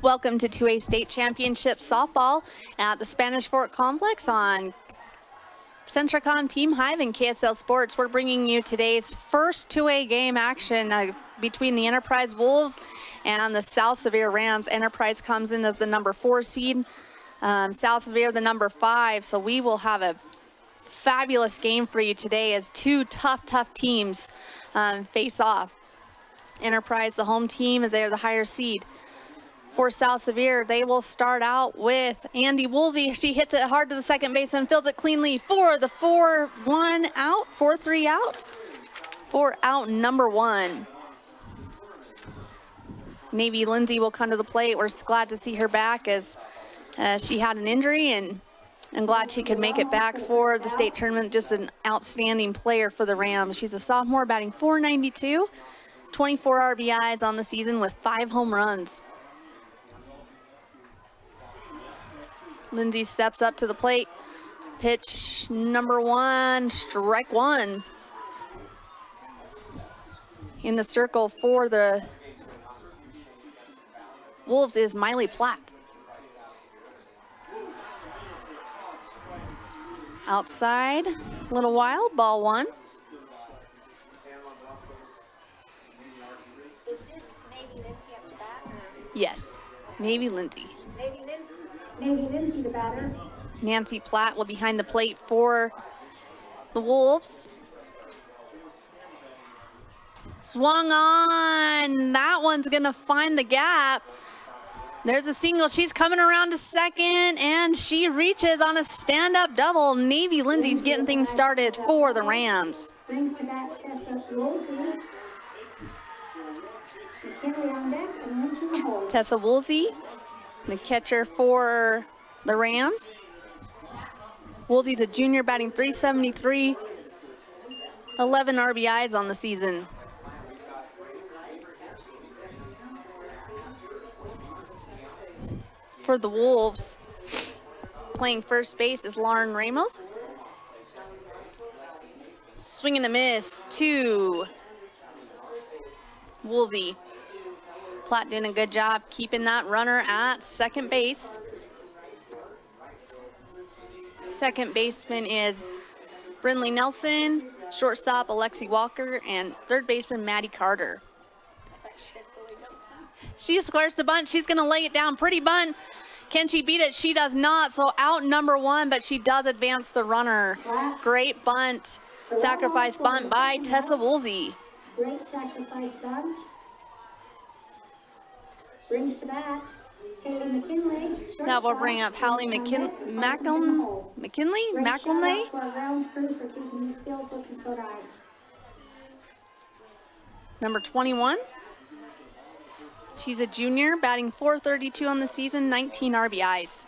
Welcome to 2A State Championship Softball at the Spanish Fort Complex on Centricon Team Hive and KSL Sports. We're bringing you today's first 2A game action between the Enterprise Wolves and the South Sevier Rams. Enterprise comes in as the number 4 seed, South Sevier the number 5. So we will have a fabulous game for you today as two tough teams face off. Enterprise, the home team, as they are the higher seed. For South Sevier, they will start out with Andy Woolsey. She hits it hard to the second baseman, fields it cleanly for the 4-1 out, 4-3 out. 4 out, number 1. Navy Lindsay will come to the plate. We're glad to see her back as she had an injury, and I'm glad she could make it back for the state tournament. Just an outstanding player for the Rams. She's a sophomore batting .492, 24 RBIs on the season with 5 home runs. Lindsay steps up to the plate. Pitch number 1, strike 1. In the circle for the Wolves is Miley Platt. Outside, a little wild, ball 1. Is this Navy Lindsay up to bat? Or? Yes, Navy Lindsay. Navy Lindsay, the batter. Nancy Platt will behind the plate for the Wolves. Swung on. That one's going to find the gap. There's a single. She's coming around to second, and she reaches on a stand-up double. Navy Lindsay's getting things started for the Rams. Brings to bat Tessa Woolsey. McKinley on deck and Lynch in the hole. Tessa Woolsey, the catcher for the Rams. Woolsey's a junior, batting .373, 11 RBIs on the season. For the Wolves, playing first base is Lauren Ramos. Swing and a miss to Woolsey. Platt doing a good job keeping that runner at second base. Second baseman is Brinley Nelson, shortstop Alexi Walker, and third baseman Maddie Carter. She squares the bunt. She's going to lay it down. Pretty bunt. Can she beat it? She does not. So out number 1, but she does advance the runner. Great bunt. Sacrifice bunt by Tessa Woolsey. Great sacrifice bunt. Brings to bat Haley McKinley. That will bring up Hallie McKinley. Shout-out to our grounds crew for keeping these fields looking so nice. Number 21. She's a junior, batting .432 on the season, 19 RBIs.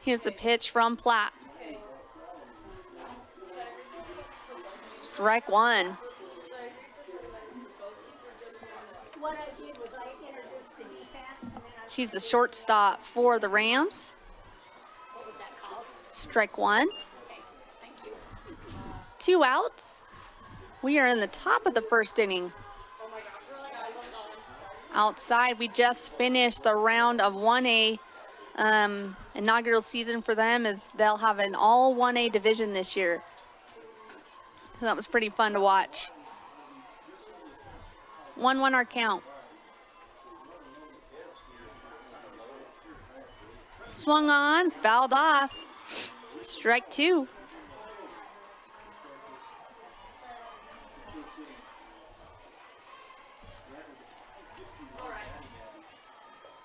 Here's the pitch from Platt. Strike 1. What I did was I introduced the defense, and then She's the shortstop for the Rams. what was that called? Strike 1. Okay, thank you. 2 outs. We are in the top of the first inning. Outside, we just finished the round of 1A inaugural season for them, as they'll have an all 1A division this year. So that was pretty fun to watch. 1-1 our count. Swung on, fouled off. Strike 2.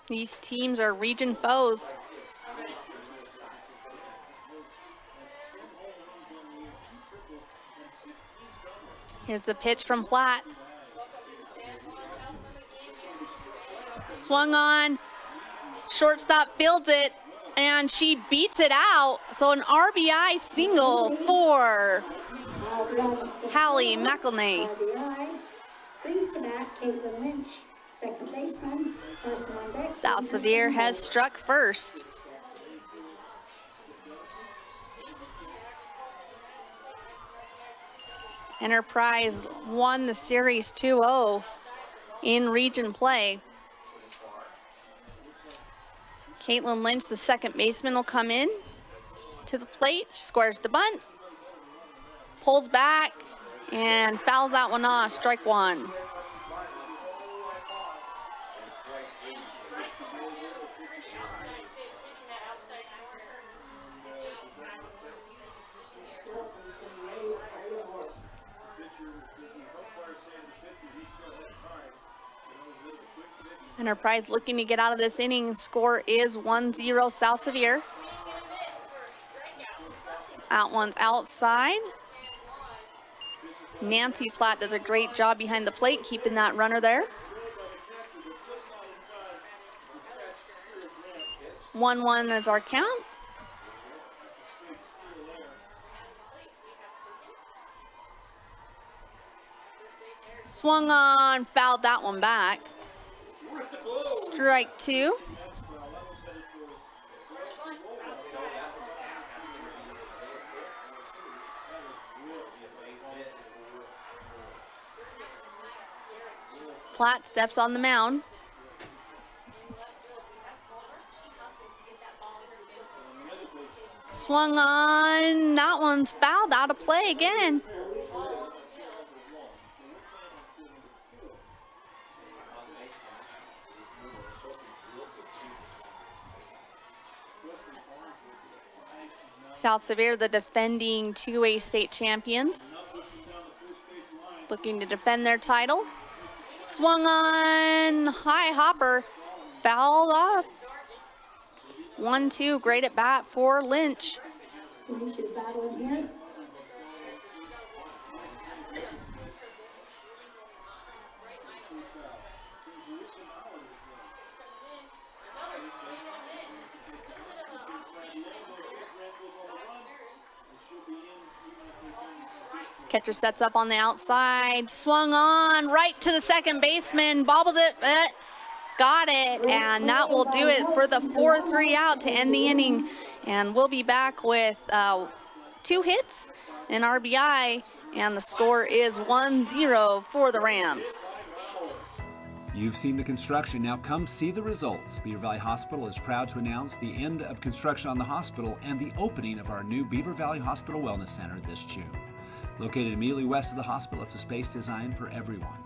These teams are region foes. Here's the pitch from Platt. Swung on, shortstop fields it, and she beats it out. So an RBI single for Hallie McElnay. RBI. Brings to bat Caitlin Lynch, second baseman. Person on deck. South Sevier has struck first. Enterprise won the series 2-0 in region play. Caitlin Lynch, the second baseman, will come in to the plate. She squares the bunt, pulls back, and fouls that one off, strike one. Enterprise looking to get out of this inning. Score is 1-0 South Sevier. That one's outside. Nancy Platt does a great job behind the plate, keeping that runner there. 1-1 is our count. Swung on, fouled that one back. Strike two. Platt steps on the mound. Swung on, that one's fouled, out of play again. South Sevier, the defending 2A state champions, looking to defend their title. Swung on, high hopper, fouled off. 1-2, great at bat for Lynch. Lynch is battling here. Catcher sets up on the outside, swung on, right to the second baseman, bobbled it, but got it, and that will do it for the 4-3 out to end the inning. And we'll be back with 2 hits, an RBI, and the score is 1-0 for the Rams. You've seen the construction, now come see the results. Beaver Valley Hospital is proud to announce the end of construction on the hospital and the opening of our new Beaver Valley Hospital Wellness Center this June. Located immediately west of the hospital, it's a space designed for everyone.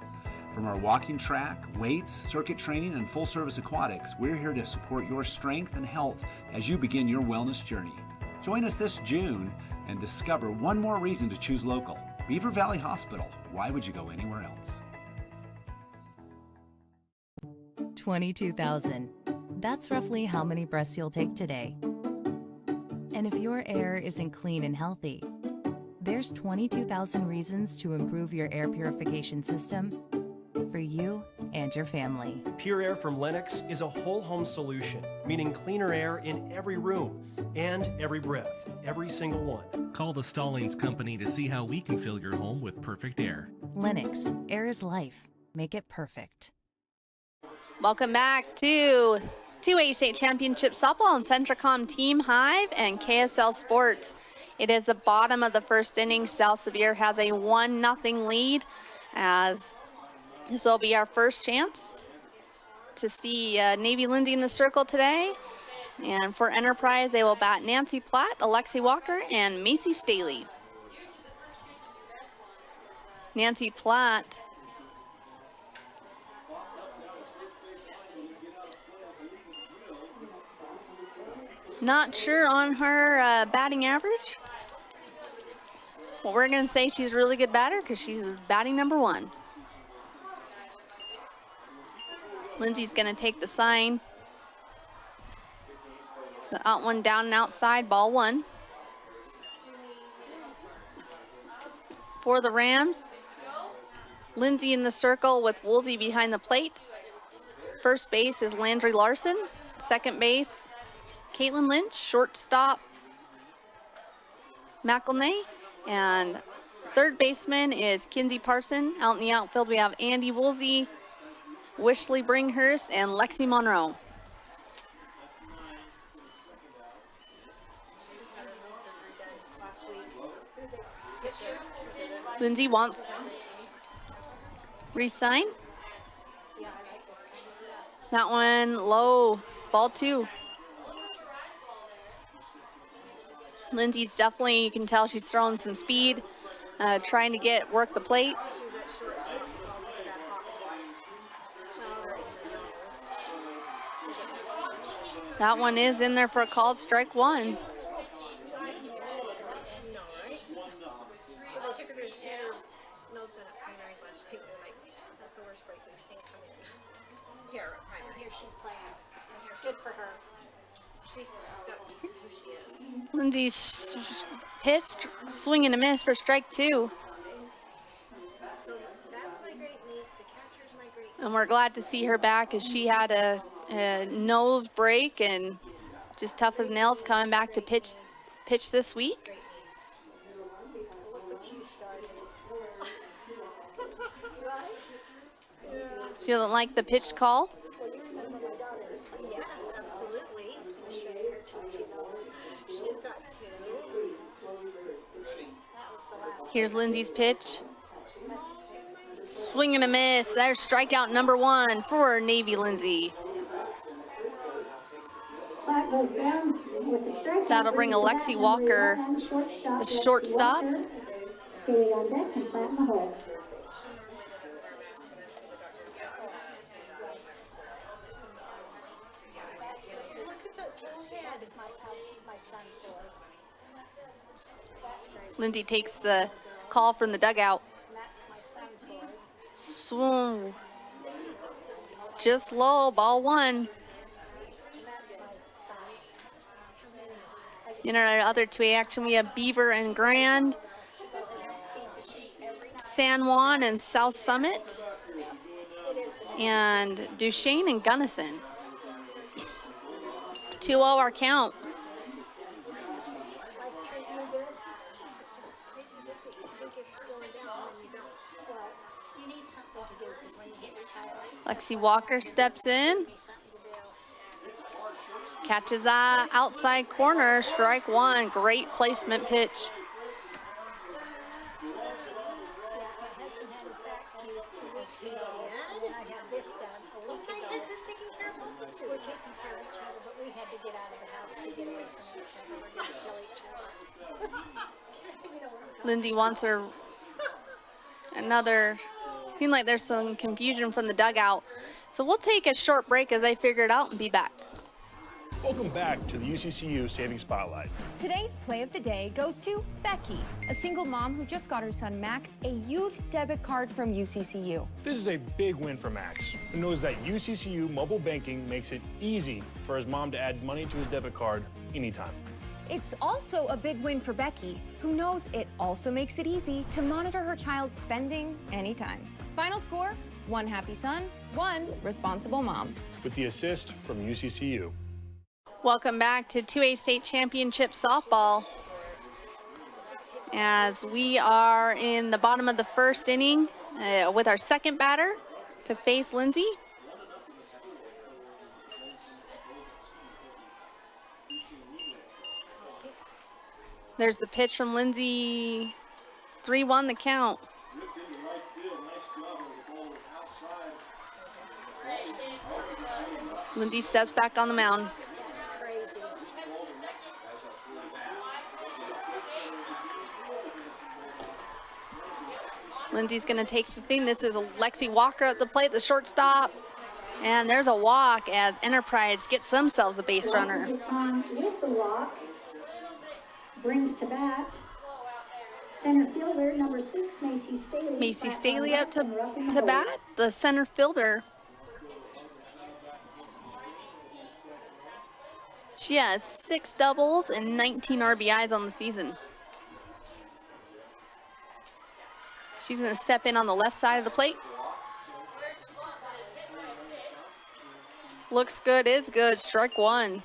From our walking track, weights, circuit training, and full-service aquatics, we're here to support your strength and health as you begin your wellness journey. Join us this June and discover one more reason to choose local. Beaver Valley Hospital. Why would you go anywhere else? 22,000. That's roughly how many breaths you'll take today. And if your air isn't clean and healthy, there's 22,000 reasons to improve your air purification system for you and your family. Pure Air from Lennox is a whole home solution, meaning cleaner air in every room and every breath, every single one. Call the Stallings Company to see how we can fill your home with perfect air. Lennox, air is life. Make it perfect. Welcome back to 2A State Championship Softball and Centricom Team Hive and KSL Sports. It is the bottom of the first inning. South Sevier has a 1-0 lead, as this will be our first chance to see Navy Lindsay in the circle today. And for Enterprise, they will bat Nancy Platt, Alexi Walker, and Macy Staley. Nancy Platt not sure on her batting average. Well, we're going to say she's a really good batter because she's batting number 1. Lindsay's going to take the sign. The out one down and outside, ball 1. For the Rams, Lindsay in the circle with Woolsey behind the plate. First base is Landry Larson. Second base, Caitlin Lynch. Shortstop, McElnay. And third baseman is Kinsey Parson. Out in the outfield, we have Andy Woolsey, Wishley Bringhurst, and Lexi Monroe. Lindsay wants re-sign. That one low, ball 2. Lindsay's definitely, you can tell she's throwing some speed, trying to work the plate. That one is in there for a called strike 1. So they took her to share nose done at primaries last week. They're like, that's the worst break we've seen come in here at primaries. Here she's playing. Good for her. That's who she is. Lindsay's pitched, swing and a miss for strike 2. So that's my great niece. The catcher's my great niece. And we're glad to see her back as she had a nose break and just tough as nails coming back to pitch this week. Look what you started. She doesn't like the pitch call. Well, you remember my daughter. Yes, absolutely. It's going to show you her two kiddos. She's got 2. That was the last. Here's Lindsay's pitch. Swing and a miss. There's strikeout number 1 for Navy Lindsay. Flag goes down with the strikeout. That'll bring Alexi Walker, the shortstop. Stay on deck and plant in the hole. That's my son's boy. That's crazy. Lindsay takes the call from the dugout. That's my son's boy. Swoon. Just low, ball 1. That's my son's. In our other 2A action, we have Beaver and Grand, San Juan and South Summit, and Duchesne and Gunnison. 2-0 our count. Life treating you good? It's just crazy busy. I think if you're slowing down, then you don't. Well, you need something to do because when you hit retirement, Lexi Walker steps in, you need something to do. catches that outside corner, strike 1. Great placement pitch. Yeah, my husband had his back fused 2 weeks ago, and I had this done a week Okay, ago. and who's taking care of both of you? We're taking care of each other, but we had to get out of the house to get away from each other. We're going to kill each other. Lindsay wants her another. Seems like there's some confusion from the dugout. So we'll take a short break as they figure it out and be back. Welcome back to the UCCU Saving Spotlight. Today's play of the day goes to Becky, a single mom who just got her son Max a youth debit card from UCCU. This is a big win for Max, who knows that UCCU mobile banking makes it easy for his mom to add money to his debit card anytime. It's also a big win for Becky, who knows it also makes it easy to monitor her child's spending anytime. Final score, 1 happy son, 1 responsible mom. With the assist from UCCU. Welcome back to 2A State Championship Softball. As we are in the bottom of the first inning with our second batter to face Lindsay. There's the pitch from Lindsay. 3-1 the count. Lindsay steps back on the mound. It's crazy. Lindsay's going to take the thing. This is Lexi Walker at the plate, the shortstop. And there's a walk as Enterprise gets themselves a base runner. It's on with the walk. Brings to bat. Center fielder, number 6, Macy Staley. Macy Back Staley on up deck and roughing the to ball. bat, the center fielder. She has 6 doubles and 19 RBIs on the season. She's going to step in on the left side of the plate. Looks good, is good. Strike 1.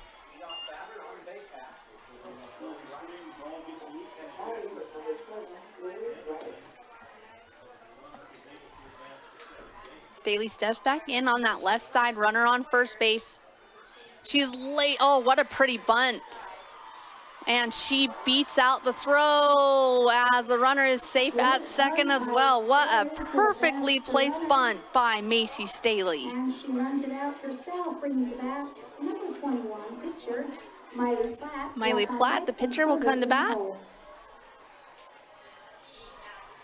Staley steps back in on that left side, runner on first base. She's late. Oh, what a pretty bunt. And she beats out the throw as the runner is safe at second as well. What a perfectly placed bunt by Macy Staley. And she runs it out herself, bringing the bat number 21 pitcher, Miley Platt. Miley Platt, the pitcher, will come to bat.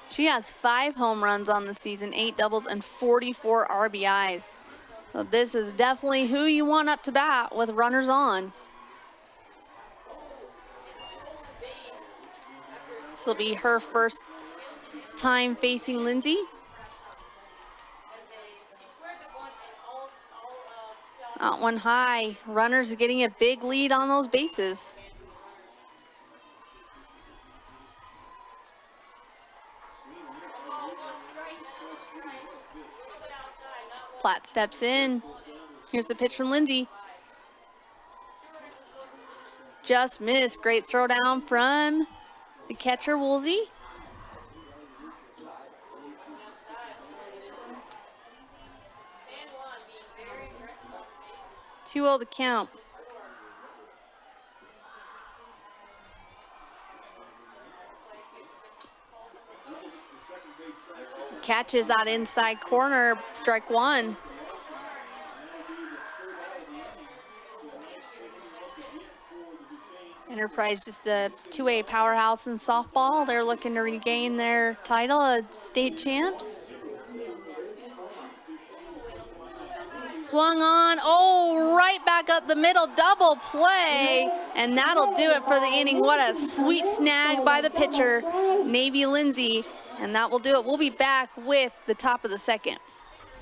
She has 5 home runs on the season, 8 doubles, and 44 RBIs. So this is definitely who you want up to bat with runners on. This will be her first time facing Lindsay. That one high. Runners getting a big lead on those bases. Platt steps in. Here's the pitch from Lindsay. Just missed. Great throw down from the catcher, Woolsey. Two oh the count. Catches that inside corner, strike one. Enterprise just a 2A powerhouse in softball. They're looking to regain their title as state champs. Swung on, oh, right back up the middle, double play, and that'll do it for the inning. What a sweet snag by the pitcher, Navy Lindsay, and that will do it. We'll be back with the top of the second.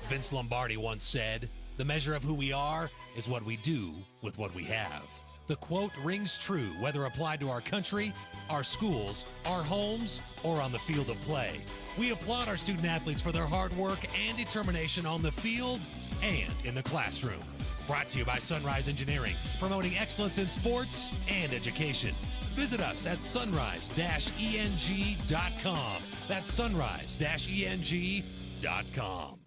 Vince Lombardi once said, "The measure of who we are is what we do with what we have." The quote rings true whether applied to our country, our schools, our homes, or on the field of play. We applaud our student athletes for their hard work and determination on the field and in the classroom. Brought to you by Sunrise Engineering, promoting excellence in sports and education. Visit us at sunrise-eng.com. That's sunrise-eng.com.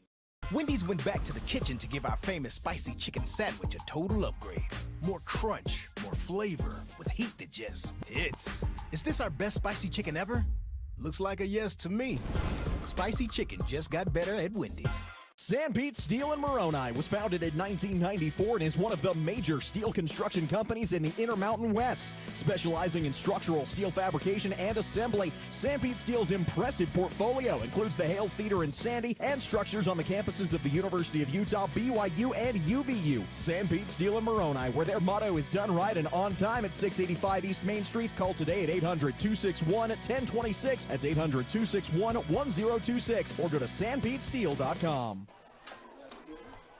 Wendy's went back to the kitchen to give our famous spicy chicken sandwich a total upgrade. More crunch, more flavor, with heat that just hits. Is this our best spicy chicken ever? Looks like a yes to me. Spicy chicken just got better at Wendy's. Sanpete Steel in Moroni was founded in 1994 and is one of the major steel construction companies in the Intermountain West. Specializing in structural steel fabrication and assembly, Sanpete Steel's impressive portfolio includes the Hales Theater in Sandy and structures on the campuses of the University of Utah, BYU, and UVU. Sanpete Steel in Moroni, where their motto is done right and on time at 685 East Main Street. Call today at 800-261-1026. That's 800-261-1026. Or go to sanpetesteel.com.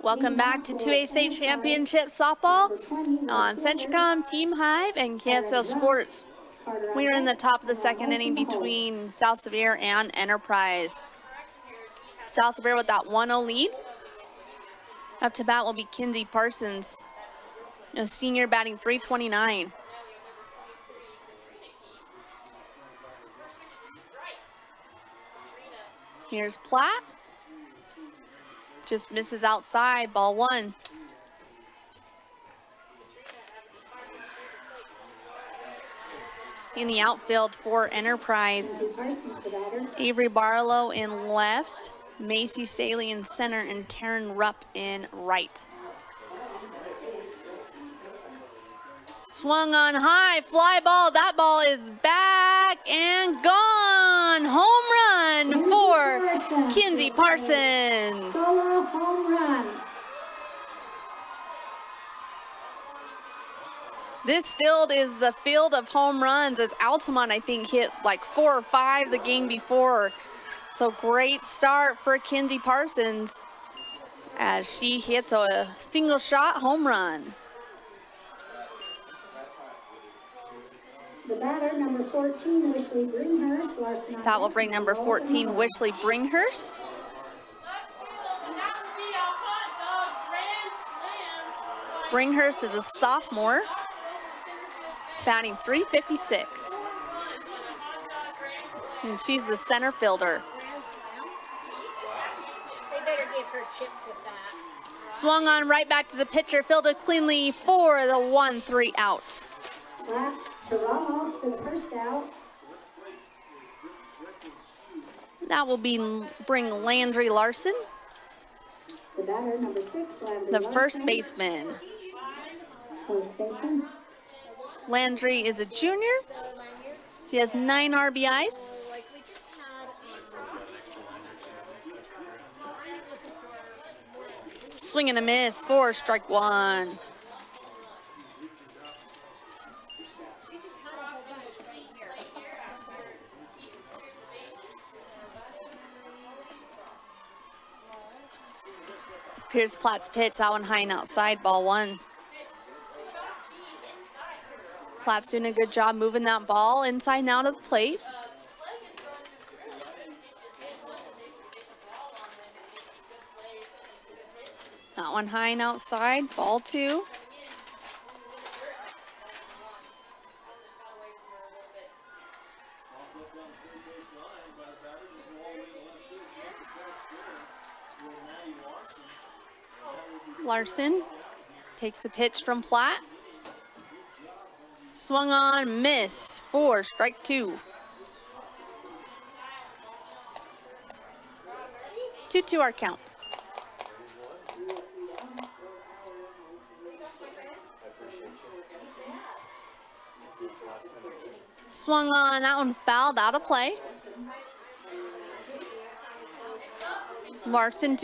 Welcome back to 2A State Championship Softball on Centricom, Team Hive, and KSL Sports. We are in the top of the second inning between South Sevier and Enterprise. South Sevier with that 1-0 lead. Up to bat will be Kinsey Parsons, a senior batting .329. Here's Platt. Just misses outside, ball one. In the outfield for Enterprise, Avery Barlow in left, Macy Staley in center, and Taryn Rupp in right. Swung on high, fly ball. That ball is back and gone. Home run for Kinsey Parsons. Solo home run. This field is the field of home runs, as Altamont, I think, hit like 4 or 5 the game before. So great start for Kinsey Parsons as she hits a single shot home run. The batter, number 14, Wishley Bringhurst. That will bring number 14, Wishley Bringhurst. Bringhurst is a sophomore, batting .356. And she's the center fielder. They better give her chips with that. Swung on right back to the pitcher, fielded cleanly for the 1-3 out. to Ramos for the first out. That will bring Landry Larson, The batter, number 6, Landry the Larson. first baseman. First baseman. Landry is a junior. He has 9 RBIs. Swing and a miss for strike 1. Here's Platt's pitch, that one high and outside, ball 1. Platt's doing a good job moving that ball inside and out of the plate. That one high and outside, ball 2. Larson takes the pitch from Platt. Swung on, miss for strike 2. 2-2 our count. Swung on, that one fouled out of play. Larson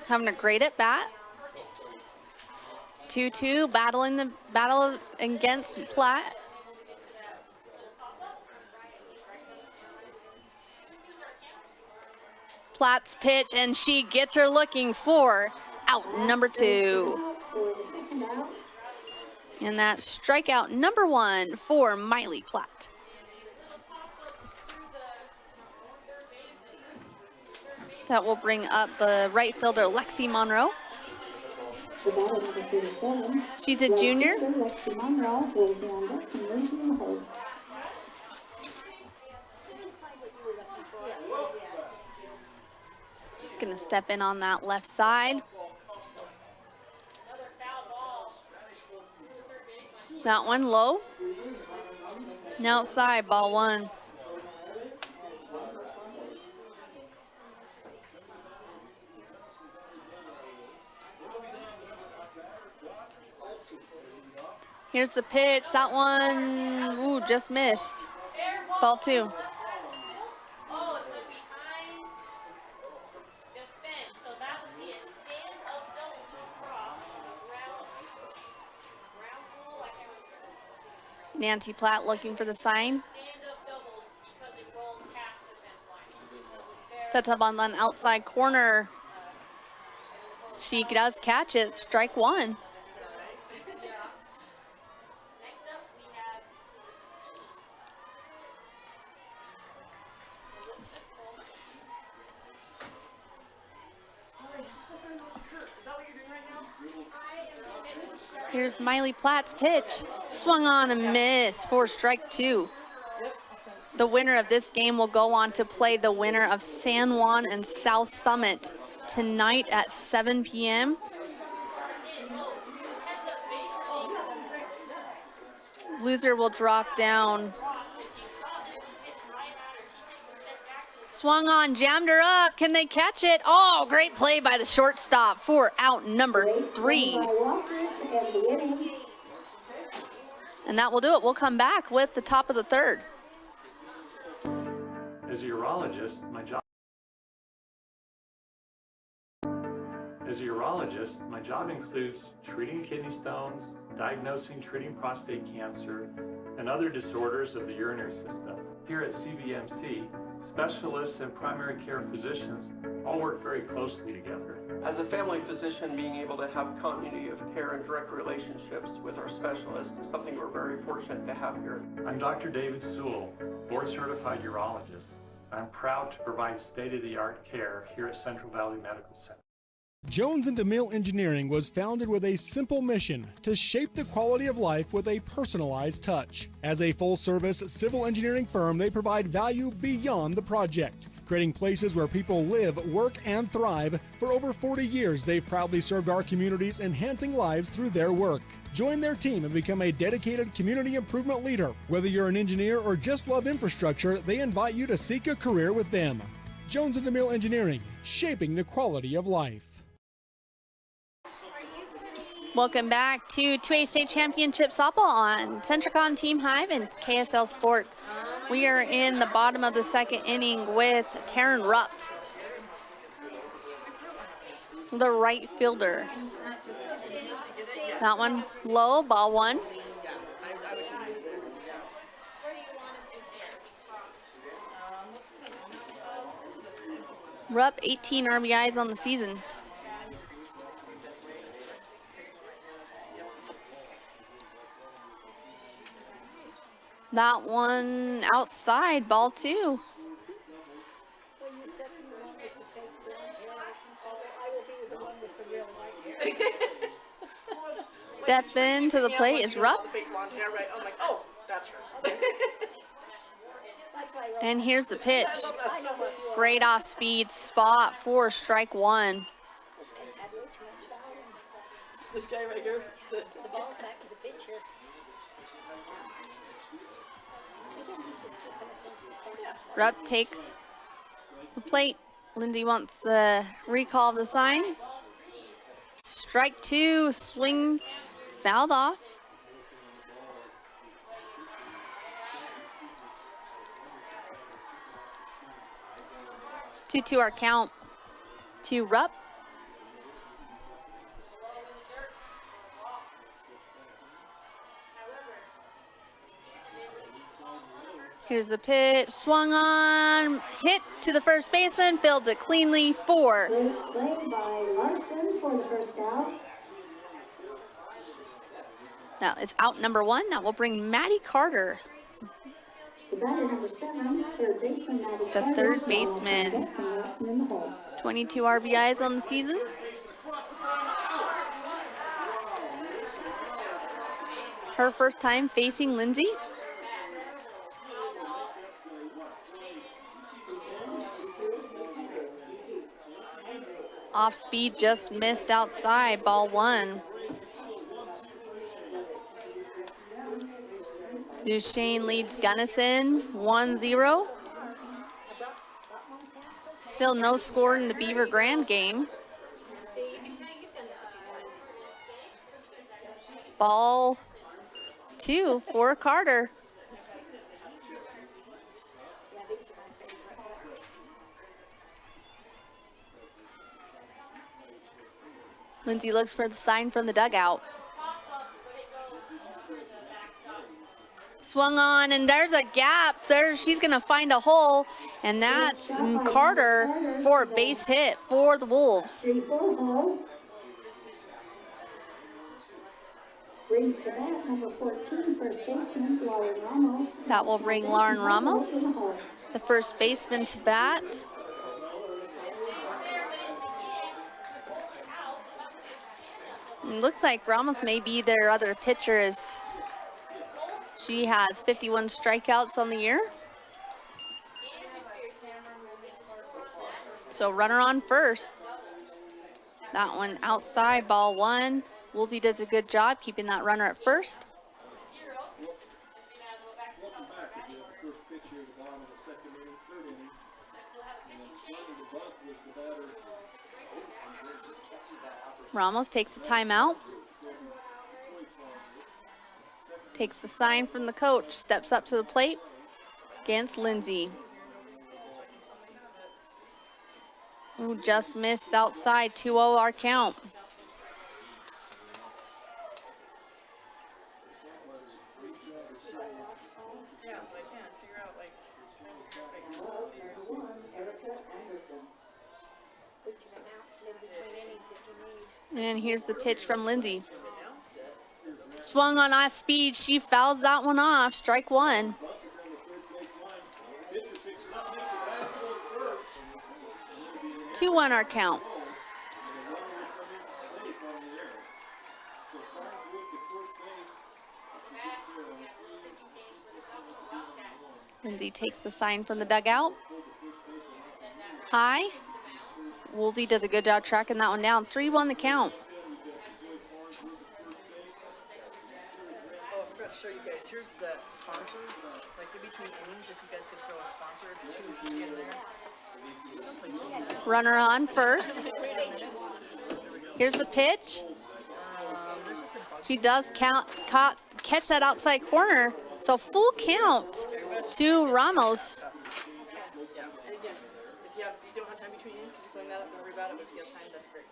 having a great at bat. 2-2, battle against Platt. Platt's pitch, and she gets her looking for out number 2. And that's strikeout number 1 for Miley Platt. That will bring up the right fielder, Lexi Monroe. The batter, number 37. She's a junior. Lexi Monroe, holds on deck, and Lindsay Mahos. She's going to step in on that left side. That one low. And outside, ball 1. Here's the pitch. That one, ooh, just missed. Ball 2. Nancy Platt looking for the sign. Sets up on the outside corner. She does catch it, strike 1. Here's Miley Platt's pitch. Swung on and miss for strike 2. The winner of this game will go on to play the winner of San Juan and South Summit tonight at 7 p.m. Loser will drop down. Swung on, jammed her up. Can they catch it? Oh, great play by the shortstop for out number 3. And that will do it. We'll come back with the top of the 3rd. As a urologist, my job includes treating kidney stones, diagnosing, treating prostate cancer, and other disorders of the urinary system. Here at CVMC, specialists and primary care physicians all work very closely together. As a family physician, being able to have continuity of care and direct relationships with our specialists is something we're very fortunate to have here. I'm Dr. David Sewell, board-certified urologist. I'm proud to provide state-of-the-art care here at Central Valley Medical Center. Jones & DeMille Engineering was founded with a simple mission to shape the quality of life with a personalized touch. As a full-service civil engineering firm, they provide value beyond the project, creating places where people live, work, and thrive. For over 40 years, they've proudly served our communities, enhancing lives through their work. Join their team and become a dedicated community improvement leader. Whether you're an engineer or just love infrastructure, they invite you to seek a career with them. Jones & DeMille Engineering, shaping the quality of life. Welcome back to 2A State Championship Softball on Centricon Team Hive and KSL Sports. We are in the bottom of the second inning with Taryn Rupp, the right fielder. That one low, ball one. Rupp, 18 RBIs on the season. That one outside, ball two. Step into the plate is Rupp. I'm like, oh, that's her. And here's the pitch. Great off speed spot for strike one. This guy's had way too much volume. This guy right here. The ball's back to the pitcher. I guess he's just keeping us in suspense. Rupp takes the plate. Lindsay wants the recall of the sign. Strike two, swing fouled off. Two our count to Rupp. Here's the pitch, swung on, hit to the first baseman, fielded it cleanly, 4. Great play by Larson for the first out. Now it's out number 1. That will bring Maddie Carter, The batter number 7, third baseman Maddie the Carter. third baseman. 22 RBIs on the season. Her first time facing Lindsay. Off speed, just missed outside, ball 1. Duchesne leads Gunnison 1-0. Still no score in the Beaver Graham game. Ball 2 for Carter. Lindsay looks for the sign from the dugout. Swung on, and there's a gap. There, she's gonna find a hole, and that's Carter for a base hit for the Wolves. 3-4 hole. Brings to bat number 14, first baseman Lauren Ramos. That will bring Lauren Ramos, the first baseman, to bat. It looks like Ramos may be their other pitcher, as she has 51 strikeouts on the year. So runner on first. That one outside, ball 1. Woolsey does a good job keeping that runner at first. Ramos takes a timeout. Takes the sign from the coach, steps up to the plate against Lindsay. Ooh, just missed outside, 2-0 our count. And here's the pitch from Lindsay. Swung on off speed, she fouls that one off, strike 1. Two on our count. Lindsay takes the sign from the dugout. high. Woolsey does a good job tracking that one down. 3-1 the count. Oh, I forgot to show you guys. Here's the sponsors. Like in between innings, if you guys could throw a sponsor or 2 in there. Runner on first. Here's the pitch. She does catch that outside corner. So full count to Ramos. Yeah, and again, if you don't have time between innings because you're filling that up, don't worry about it, but if you have time, that'd be great.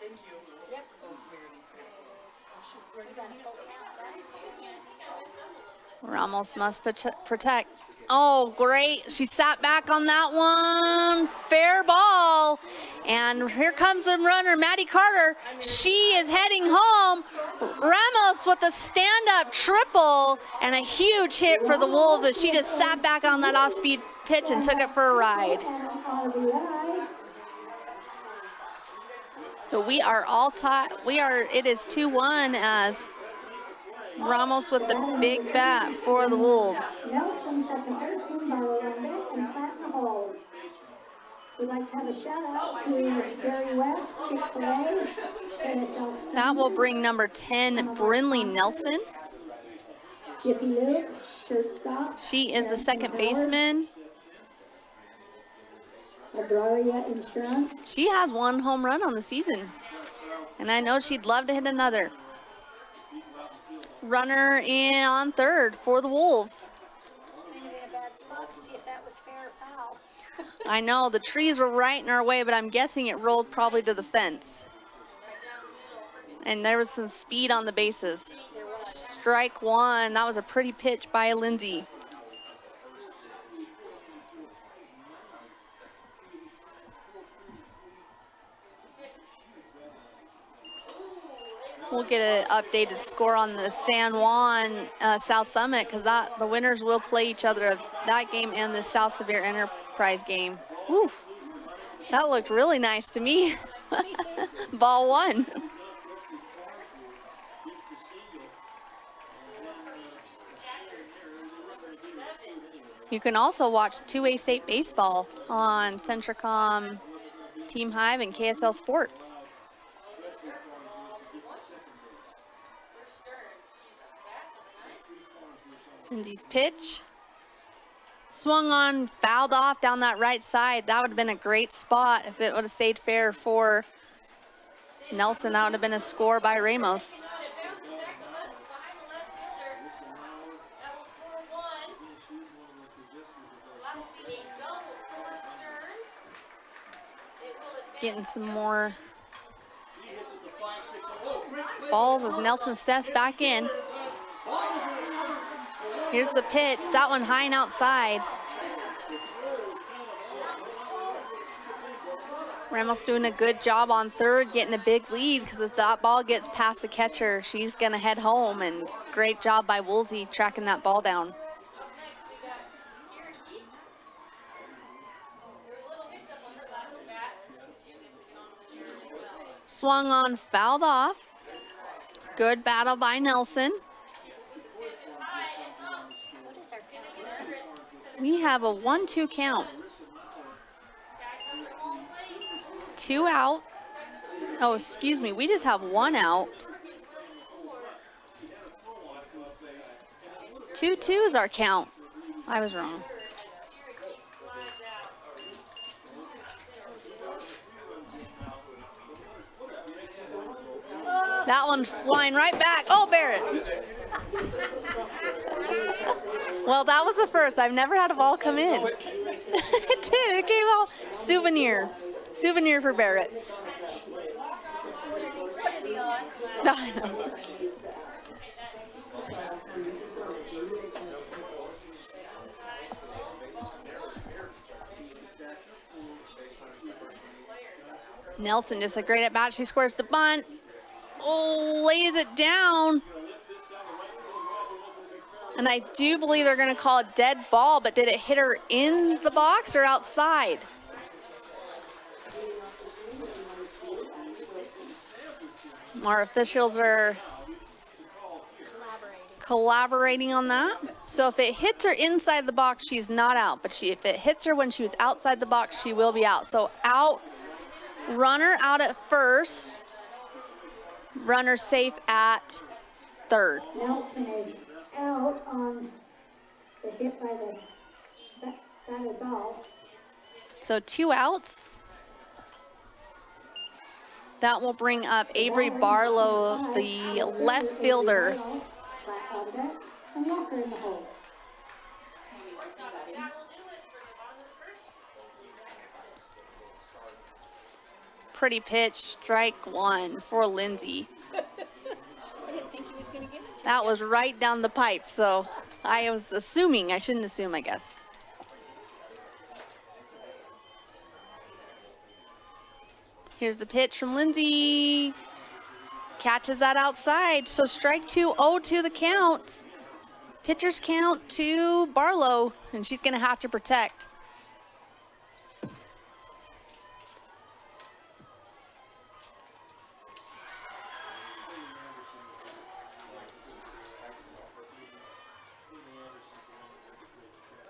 Thank you. Yep. Oh, weird. Ramos must protect. Oh, great. She sat back on that one. Fair ball. And here comes the runner, Maddie Carter. She is heading home. Ramos with a stand-up triple and a huge hit for the Wolves as she just sat back on that off-speed pitch and took it for a ride. So we are all tied. It is 2-1 as Ramos with the big bat for the Wolves. Nelson, second baseman, Barrow on deck, and Platinum Hall. We'd like to have a shout out to Gary West, Chick-fil-A, KSL. That will bring number 10, Brinley Nelson. Jiffy Lube, shortstop. She is the second baseman. Abraria Insurance. She has 1 home run on the season. And I know she'd love to hit another. Runner in on third for the Wolves. Kind of in a bad spot to see if that was fair or foul. I know the trees were right in our way, but I'm guessing it rolled probably to the fence. And there was some speed on the bases. Strike 1. That was a pretty pitch by Lindsay. We'll get an updated score on the San Juan South Summit because the winners will play each other of that game and the South Sevier Enterprise game. Oof, that looked really nice to me. Ball 1. You can also watch 2A State Baseball on Centricom, Team Hive, and KSL Sports. Lindsay's pitch. Swung on, fouled off down that right side. That would have been a great spot if it would have stayed fair for Nelson. That would have been a score by Ramos. Getting some more balls as Nelson steps back in. Here's the pitch. That one high and outside. Ramos doing a good job on third, getting a big lead because if that ball gets past the catcher, she's going to head home. And great job by Woolsey tracking that ball down. Swung on, fouled off. Good battle by Nelson. We have a 1-2 count. 2 out. Oh, excuse me, we just have 1 out. 2-2 is our count. I was wrong. That one flying right back. Oh, Barrett. Well, that was the first. I've never had a ball come in. It did. It came out. Souvenir. Souvenir for Barrett. What are the odds? I know. Nelson just a great at bat. She scores the bunt. Oh, lays it down. And I do believe they're going to call a dead ball, but did it hit her in the box or outside? Our officials are collaborating on that. So if it hits her inside the box, she's not out. But if it hits her when she was outside the box, she will be out. So out, runner out at first, runner safe at third. Nelson is out on the hit by the batted ball. So 2 outs. That will bring up Avery Barlow, the left fielder. And Walker in the hole. Pretty pitch, strike 1 for Lindsay. I didn't think he was going to give it to That was right down the pipe, so I was assuming. I shouldn't assume, I guess. Here's the pitch from Lindsay. Catches that outside, so strike 2, 0-2 the count. Pitcher's count to Barlow, and she's going to have to protect.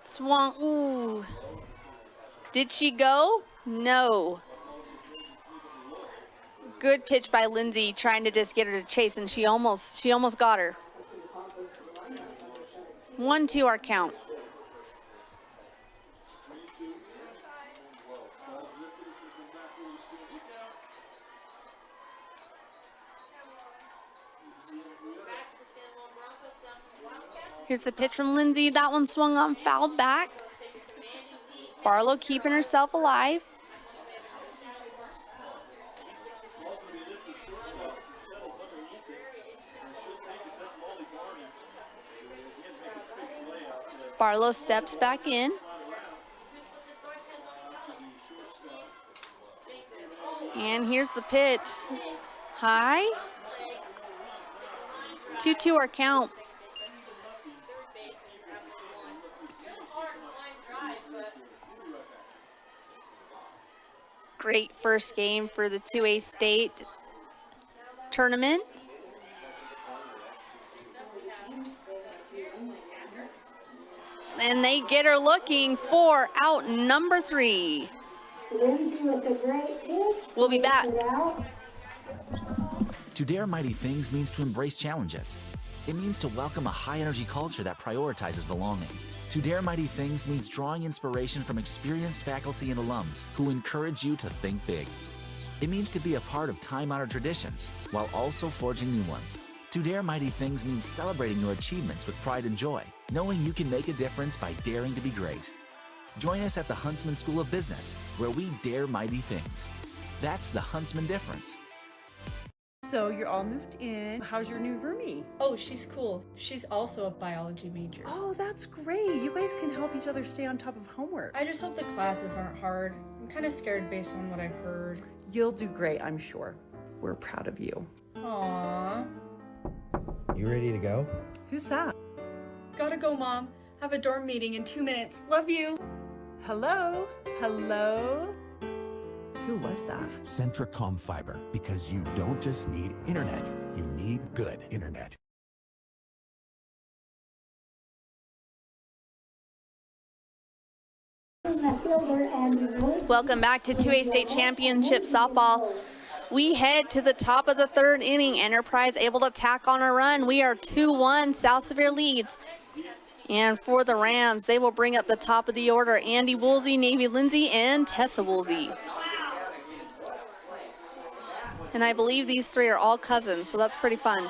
Swung, ooh. Did she go? No. Good pitch by Lindsay, trying to just get her to chase, and she almost got her. 1-2 our count. Here's the pitch from Lindsay. That one swung on, fouled back. Barlow keeping herself alive. Barlow steps back in. And here's the pitch. High. 2-2 our count. Great first game for the 2A state tournament. And they get her looking for out number 3. Lindsay with a great pitch. We'll be back. To dare mighty things means to embrace challenges. It means to welcome a high-energy culture that prioritizes belonging. To dare mighty things means drawing inspiration from experienced faculty and alums who encourage you to think big. It means to be a part of time-honored traditions while also forging new ones. To dare mighty things means celebrating your achievements with pride and joy, knowing you can make a difference by daring to be great. Join us at the Huntsman School of Business, where we dare mighty things. That's the Huntsman difference. So you're all moved in. How's your new roomie? Oh, she's cool. She's also a biology major. Oh, that's great. You guys can help each other stay on top of homework. I just hope the classes aren't hard. I'm kind of scared based on what I've heard. You'll do great, I'm sure. We're proud of you. Aww. You ready to go? Who's that? Gotta go, Mom. Have a dorm meeting in 2 minutes. Love you. Hello? Hello? Who was that? Centricom Fiber, because you don't just need internet, you need good internet. Welcome back to 2A State Championship Softball. We head to the top of the 3rd inning. Enterprise able to tack on a run. We are 2-1. South Sevier leads. And for the Rams, they will bring up the top of the order. Andy Woolsey, Navy Lindsay, and Tessa Woolsey. And I believe these 3 are all cousins, so that's pretty fun.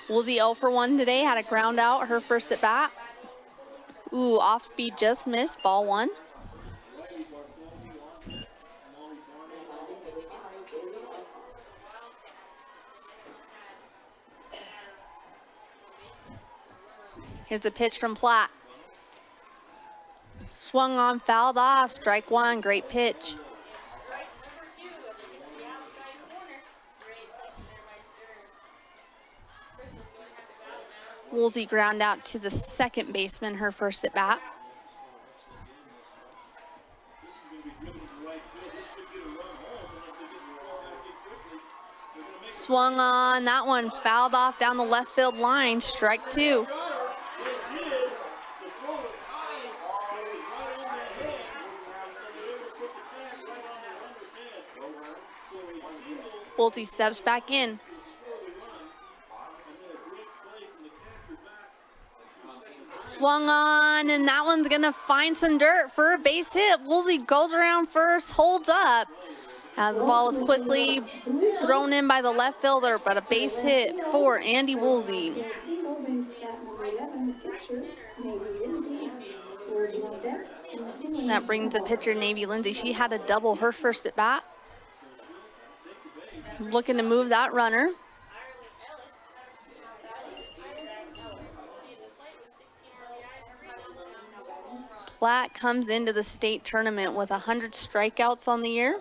Woolsey 0 for 1 today, had a ground out, her first at bat. Ooh, off speed just missed, ball 1. Here's a pitch from Platt. Swung on, fouled off, strike 1, great pitch. Woolsey ground out to the second baseman, her first at bat. Swung on, that one fouled off down the left field line, strike 2. Woolsey steps back in. Swung on, and that one's gonna find some dirt for a base hit. Woolsey goes around first, holds up, as the ball is quickly thrown in by the left fielder, but a base hit for Andy Woolsey. That brings the pitcher, Navy Lindsay. She had a double her first at bat. Looking to move that runner. Platt comes into the state tournament with 100 strikeouts on the year.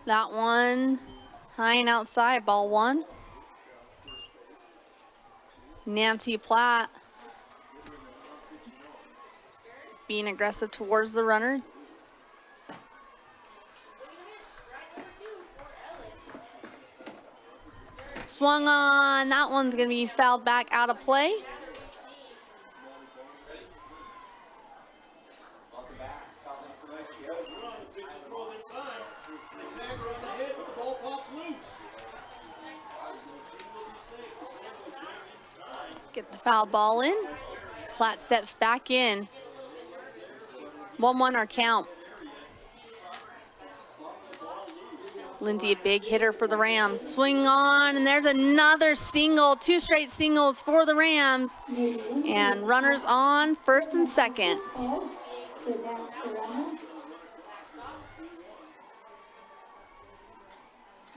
That one high and outside, ball 1. Nancy Platt being aggressive towards the runner. Swung on, that one's gonna be fouled back out of play. Get the foul ball in. Platt steps back in. 1-1 our count. Lindsay, a big hitter for the Rams. Swing on, and there's another single. 2 straight singles for the Rams. And runners on first and second.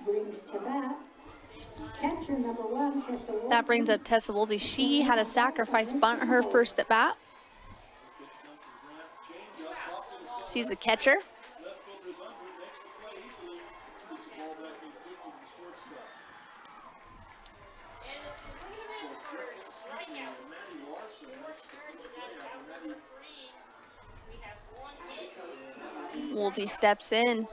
Brings to bat. Catcher number 1, Tessa Woolsey. That brings up Tessa Woolsey. She had a sacrifice bunt her first at bat. She's the catcher. Woolsey steps in.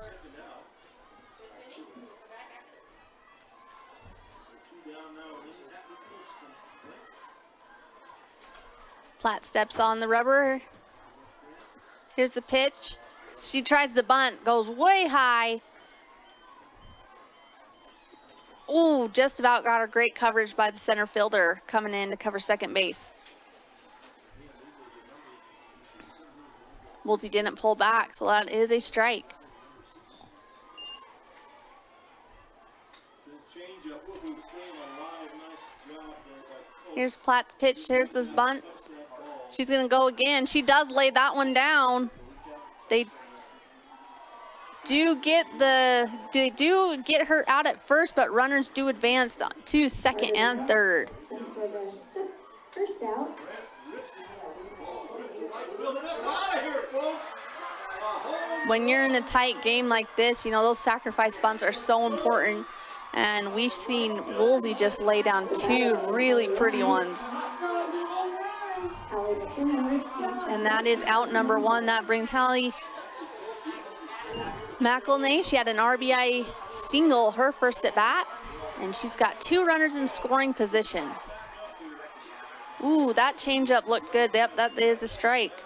Platt steps on the rubber. Here's the pitch. She tries to bunt, goes way high. Ooh, just about got her great coverage by the center fielder coming in to cover second base. Woolsey didn't pull back, so that is a strike. Here's Platt's pitch. Here's this bunt. She's going to go again. She does lay that one down. They do get her out at first, but runners do advance to second and third. First out. When you're in a tight game like this, you know, those sacrifice bunts are so important. And we've seen Woolsey just lay down 2 really pretty ones. And that is out number 1. That brings Hallie McElnay. She had an RBI single her first at bat. And she's got 2 runners in scoring position. Ooh, that changeup looked good. Yep, that is a strike.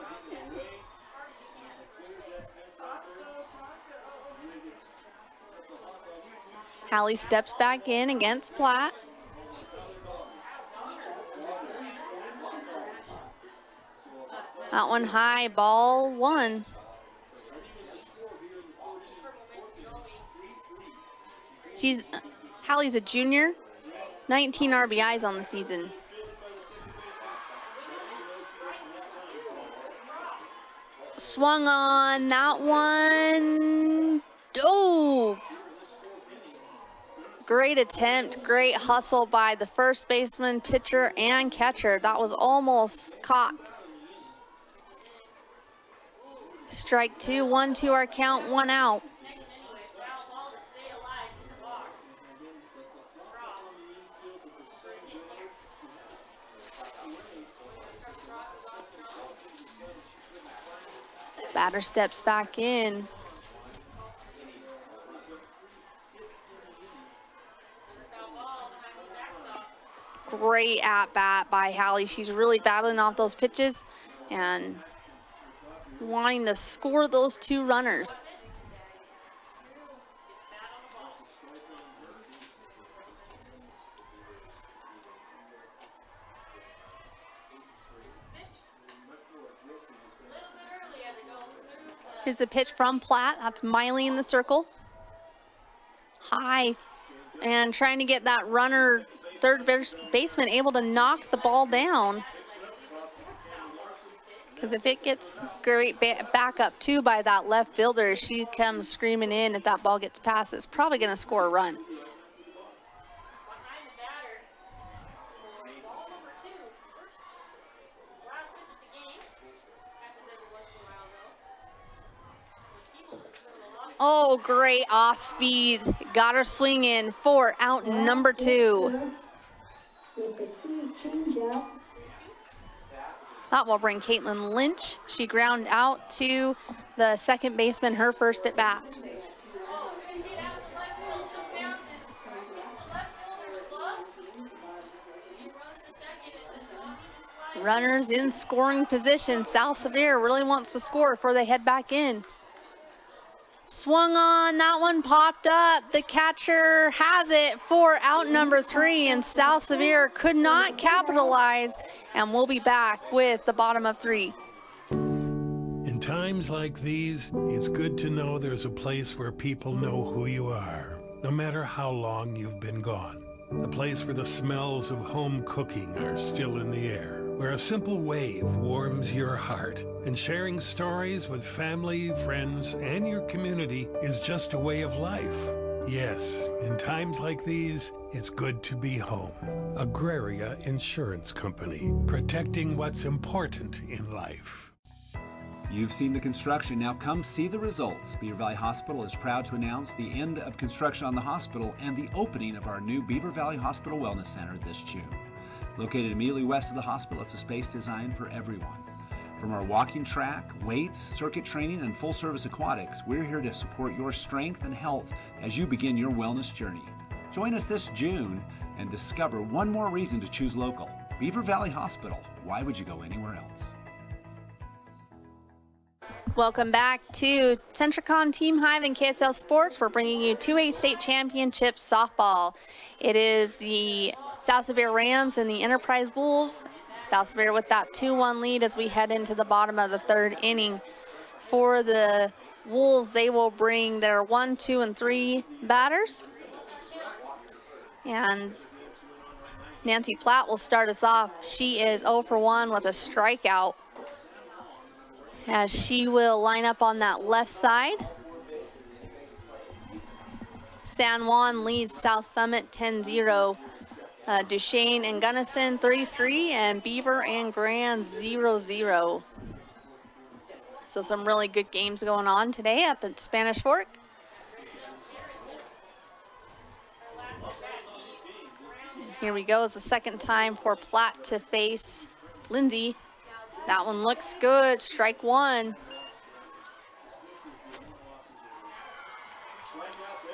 Hallie steps back in against Platt. That one high, ball 1. Hallie's a junior, 19 RBIs on the season. Swung on that one. Oh! Great attempt, great hustle by the first baseman, pitcher, and catcher. That was almost caught. Strike 2, 1-2 our count, 1 out. Batter steps back in. Great at bat by Hallie. She's really battling off those pitches and wanting to score those 2 runners. Here's a pitch from Platt. That's Miley in the circle. High. And trying to get that runner, third baseman, able to knock the ball down. Because if it gets great back up too by that left fielder, she comes screaming in. If that ball gets past, it's probably going to score a run. Oh, great off speed. Got her swinging for out number 2. With the sweet changeup. That will bring Caitlin Lynch. She ground out to the second baseman, her first at bat. Runners in scoring position. South Sevier really wants to score before they head back in. Swung on, that one popped up. The catcher has it for out number 3, and South Sevier could not capitalize, and we'll be back with the bottom of 3. In times like these, it's good to know there's a place where people know who you are, no matter how long you've been gone. A place where the smells of home cooking are still in the air, where a simple wave warms your heart, and sharing stories with family, friends, and your community is just a way of life. Yes, in times like these, it's good to be home. Agraria Insurance Company, protecting what's important in life. You've seen the construction, now come see the results. Beaver Valley Hospital is proud to announce the end of construction on the hospital and the opening of our new Beaver Valley Hospital Wellness Center this June. Located immediately west of the hospital, it's a space designed for everyone. From our walking track, weights, circuit training, and full-service aquatics, we're here to support your strength and health as you begin your wellness journey. Join us this June and discover one more reason to choose local. Beaver Valley Hospital. Why would you go anywhere else? Welcome back to Centricon Team Hive and KSL Sports. We're bringing you 2A state championship softball. It is the South Sevier Rams and the Enterprise Wolves. South Sevier with that 2-1 lead as we head into the bottom of the 3rd inning. For the Wolves, they will bring their 1, 2, and 3 batters. And Nancy Platt will start us off. She is 0 for 1 with a strikeout, as she will line up on that left side. San Juan leads South Summit 10-0. Duchesne and Gunnison 3-3, and Beaver and Grand 0-0. So some really good games going on today up at Spanish Fork. Here we go. It's the second time for Platt to face Lindsay. That one looks good. Strike 1.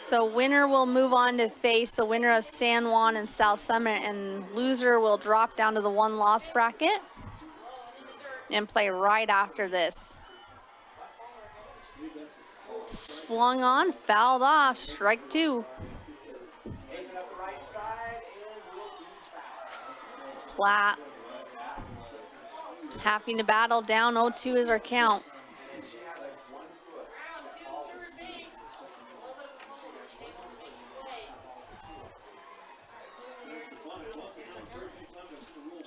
So winner will move on to face the winner of San Juan and South Summit, and loser will drop down to the 1-loss bracket and play right after this. Swung on, fouled off, strike 2. Platt having to battle down. 0-2 is our count.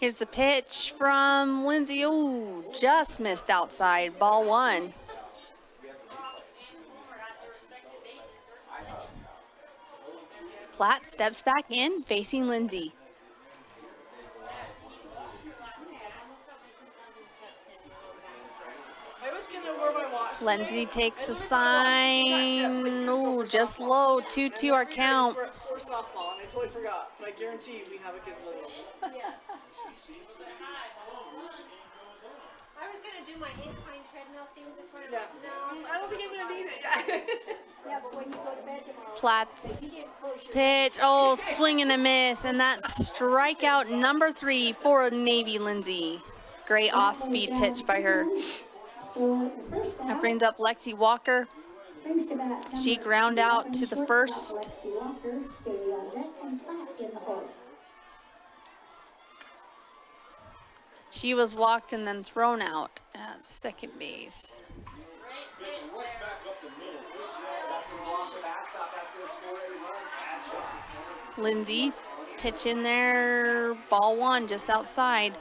Here's the pitch from Lindsay. Ooh, just missed outside. Ball 1. Platt steps back in, facing Lindsay. Lindsay takes the sign. Ooh, just low. 2-2 our count. For softball, and I totally forgot, but I guarantee we have a gazillion. Yes. I was gonna do my incline treadmill thing this morning. Yeah. No, I don't think I'm gonna need it. Yeah, but when you go to bed tomorrow. Platts pitch. Oh, swing and a miss. And that's strikeout number 3 for Navy Lindsay. Great off-speed pitch by her. That brings up Lexi Walker. She ground out to the first. She was walked and then thrown out at second base. Lindsay, pitch in there, ball 1 just outside.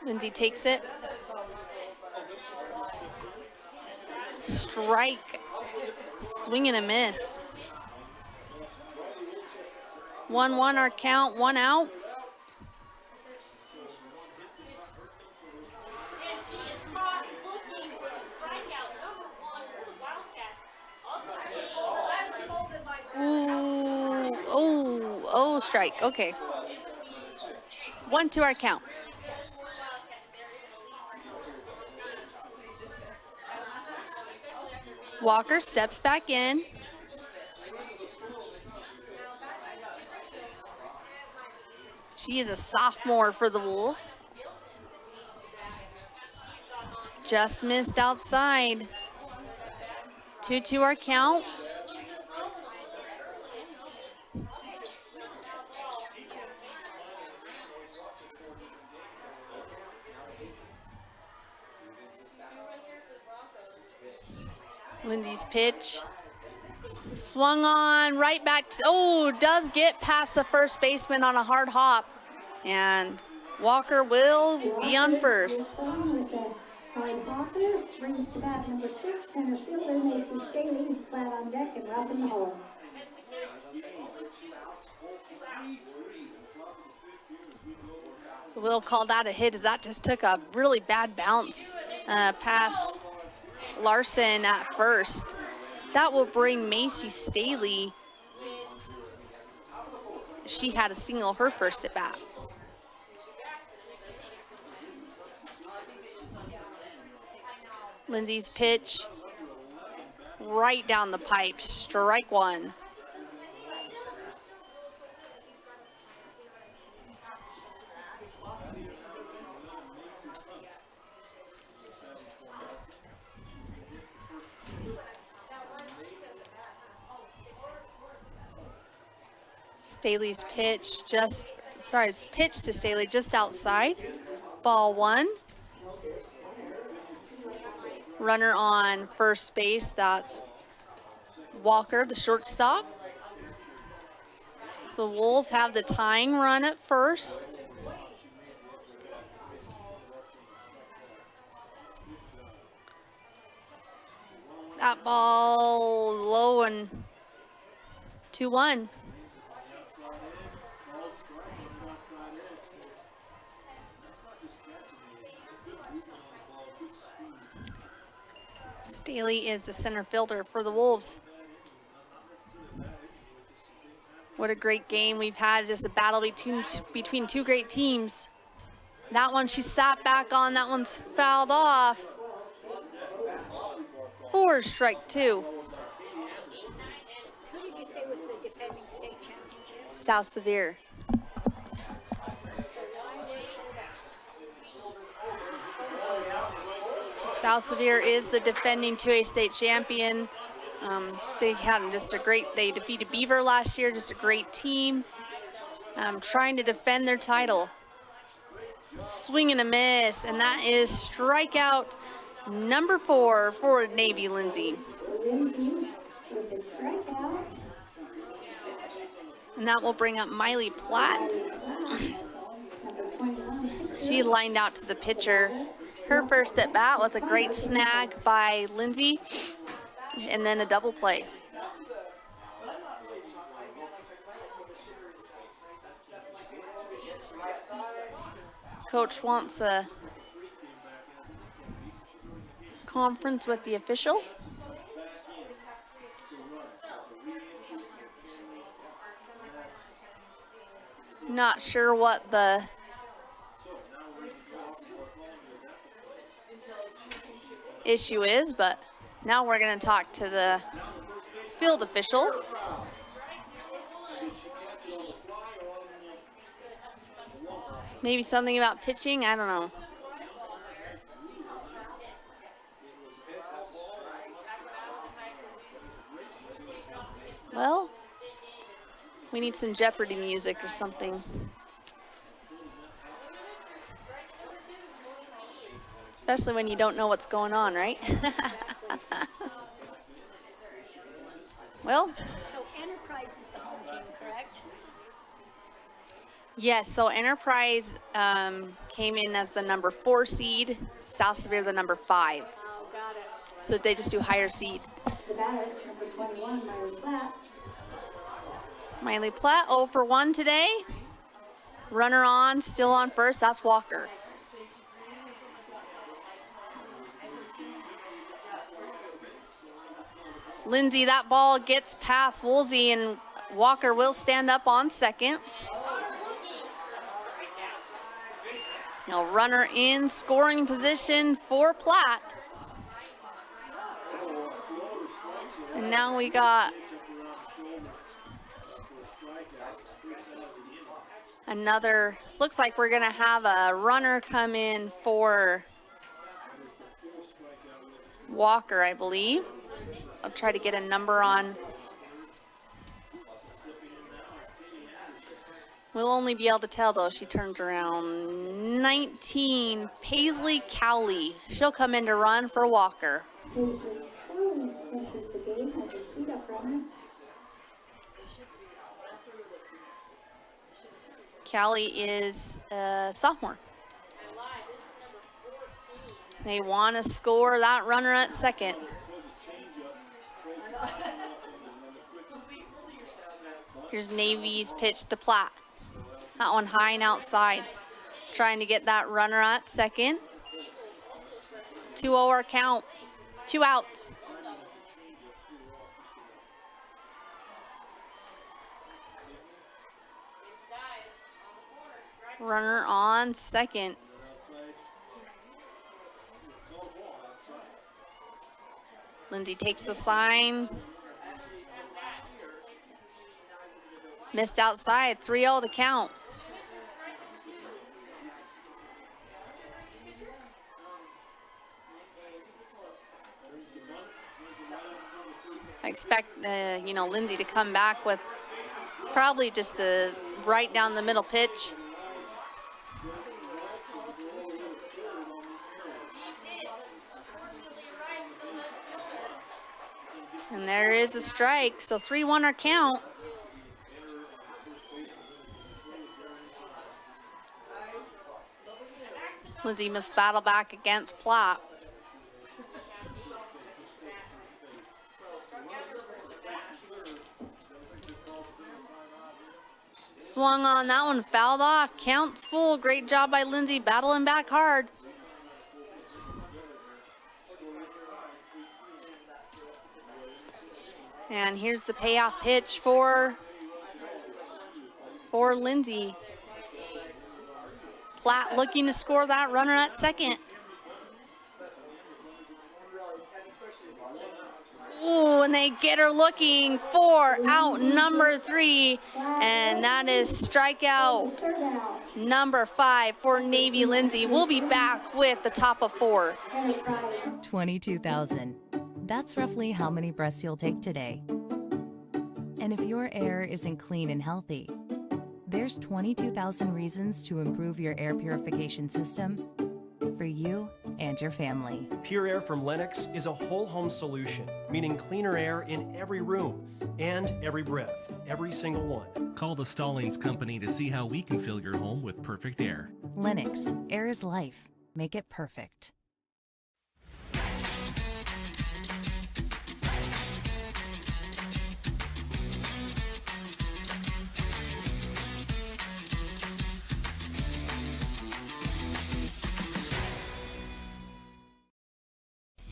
Lindsay takes it. Strike. Swing and a miss. 1-1 our count, 1 out. Ooh, oh, strike. Okay. 1-2 our count. Walker steps back in. She is a sophomore for the Wolves. Just missed outside. 2-2 our count. Lindsay's pitch. Swung on, right back. Does get past the first baseman on a hard hop. And Walker will be on first. Hard hopper brings to bat number 6, center fielder Macy Staley, flat on deck and rough in the hole. So we'll call that a hit as that just took a really bad bounce past Larson at first. That will bring Macy Staley. She had a single her first at bat. Lindsay's pitch right down the pipe, strike 1. Staley's pitch it's pitched to Staley just outside. Ball 1. Runner on first base, that's Walker, the shortstop. So Wolves have the tying run at first. That ball low and 2-1. Staley is the center fielder for the Wolves. What a great game we've had, just a battle between two great teams. That one she sat back on, that one's fouled off. 4, strike 2. Who did you say was the defending state championship? South Sevier. South Sevier is the defending 2A state champion. They defeated Beaver last year, just a great team. Trying to defend their title. Swing and a miss, and that is strikeout number 4 for Navy Lindsay. Lindsay with a strikeout. And that will bring up Miley Platt. She lined out to the pitcher. Her first at bat with a great snag by Lindsay, and then a double play. Coach wants conference with the official. Not sure what the issue is, but now we're going to talk to the field official. Maybe something about pitching, I don't know. Well, we need some Jeopardy music or something. Especially when you don't know what's going on, right? Well. So Enterprise is the home team, correct? Yes, so Enterprise came in as the number 4 seed, South Sevier the number 5. Oh, got it. So they just do higher seed. The batter, number 21, Miley Platt. Miley Platt 0 for 1 today. Runner on, still on first, that's Walker. Lindsay, that ball gets past Woolsey and Walker will stand up on second. Now runner in scoring position for Platt. And now we got another, looks like we're gonna have a runner come in for Walker, I believe. I'll try to get a number on. We'll only be able to tell though. She turns around. 19, Paisley Cowley. She'll come in to run for Walker. Paisley Cowley enters the game as a speed-up runner. Cowley is a sophomore. They want to score that runner at second. Here's Navy's pitch to Platt. That one high and outside. Trying to get that runner at second. 2-0 our count. 2 outs. Runner on second. Lindsay takes the sign. Missed outside, 3-0 the count. I expect, Lindsay to come back with probably just a right down the middle pitch. And there is a strike, so 3-1 our count. Lindsay must battle back against Platt. Swung on that one, fouled off, counts full. Great job by Lindsay, battling back hard. And here's the payoff pitch for Lindsay. Platt looking to score that runner at second. Ooh, and they get her looking for out number 3, and that is strikeout number 5 for Navy Lindsay. We'll be back with the top of 4. 22,000. That's roughly how many breaths you'll take today. And if your air isn't clean and healthy, there's 22,000 reasons to improve your air purification system for you and your family. Pure Air from Lennox is a whole home solution, meaning cleaner air in every room and every breath, every single one. Call the Stallings Company to see how we can fill your home with perfect air. Lennox, air is life. Make it perfect.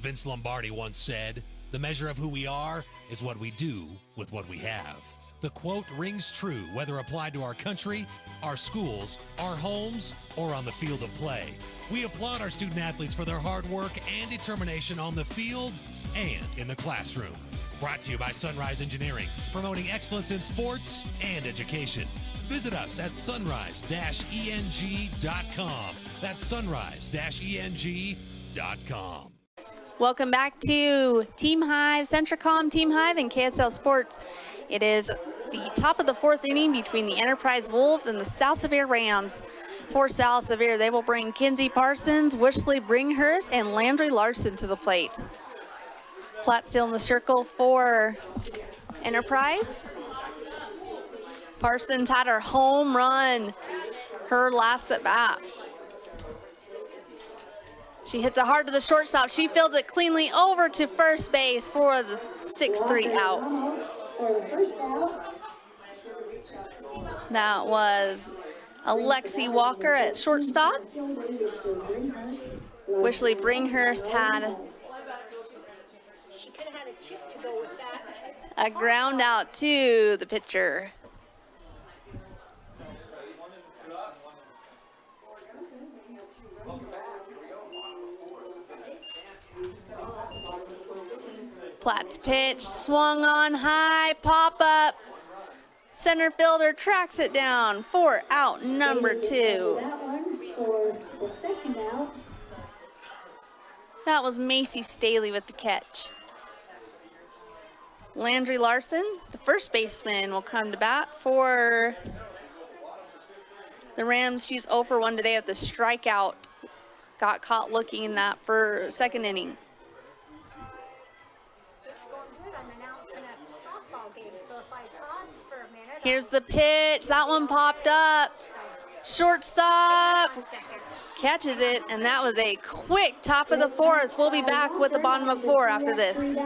Vince Lombardi once said, "The measure of who we are is what we do with what we have." The quote rings true whether applied to our country, our schools, our homes, or on the field of play. We applaud our student athletes for their hard work and determination on the field and in the classroom. Brought to you by Sunrise Engineering, promoting excellence in sports and education. Visit us at sunrise-eng.com. That's sunrise-eng.com. Welcome back to Team Hive, Centricom Team Hive, and KSL Sports. It is the top of the fourth inning between the Enterprise Wolves and the South Sevier Rams. For South Sevier, they will bring Kinsey Parsons, Wishley Bringhurst, and Landry Larson to the plate. Platt still in the circle for Enterprise. Parsons had her home run, her last at bat. She hits it hard to the shortstop. She fields it cleanly over to first base for the 6-3 out. That was Alexi Walker at shortstop. Wishley Bringhurst had a ground out to the pitcher. Platt's pitch, swung on high, pop up. Center fielder tracks it down for out number 2. That was Macy Staley with the catch. Landry Larson, the first baseman, will come to bat for the Rams. She's 0 for 1 today with the strikeout. Got caught looking in that for second inning. Here's the pitch. That one popped up. Shortstop catches it, and that was a quick top of the fourth. We'll be back with the bottom of 4 after this.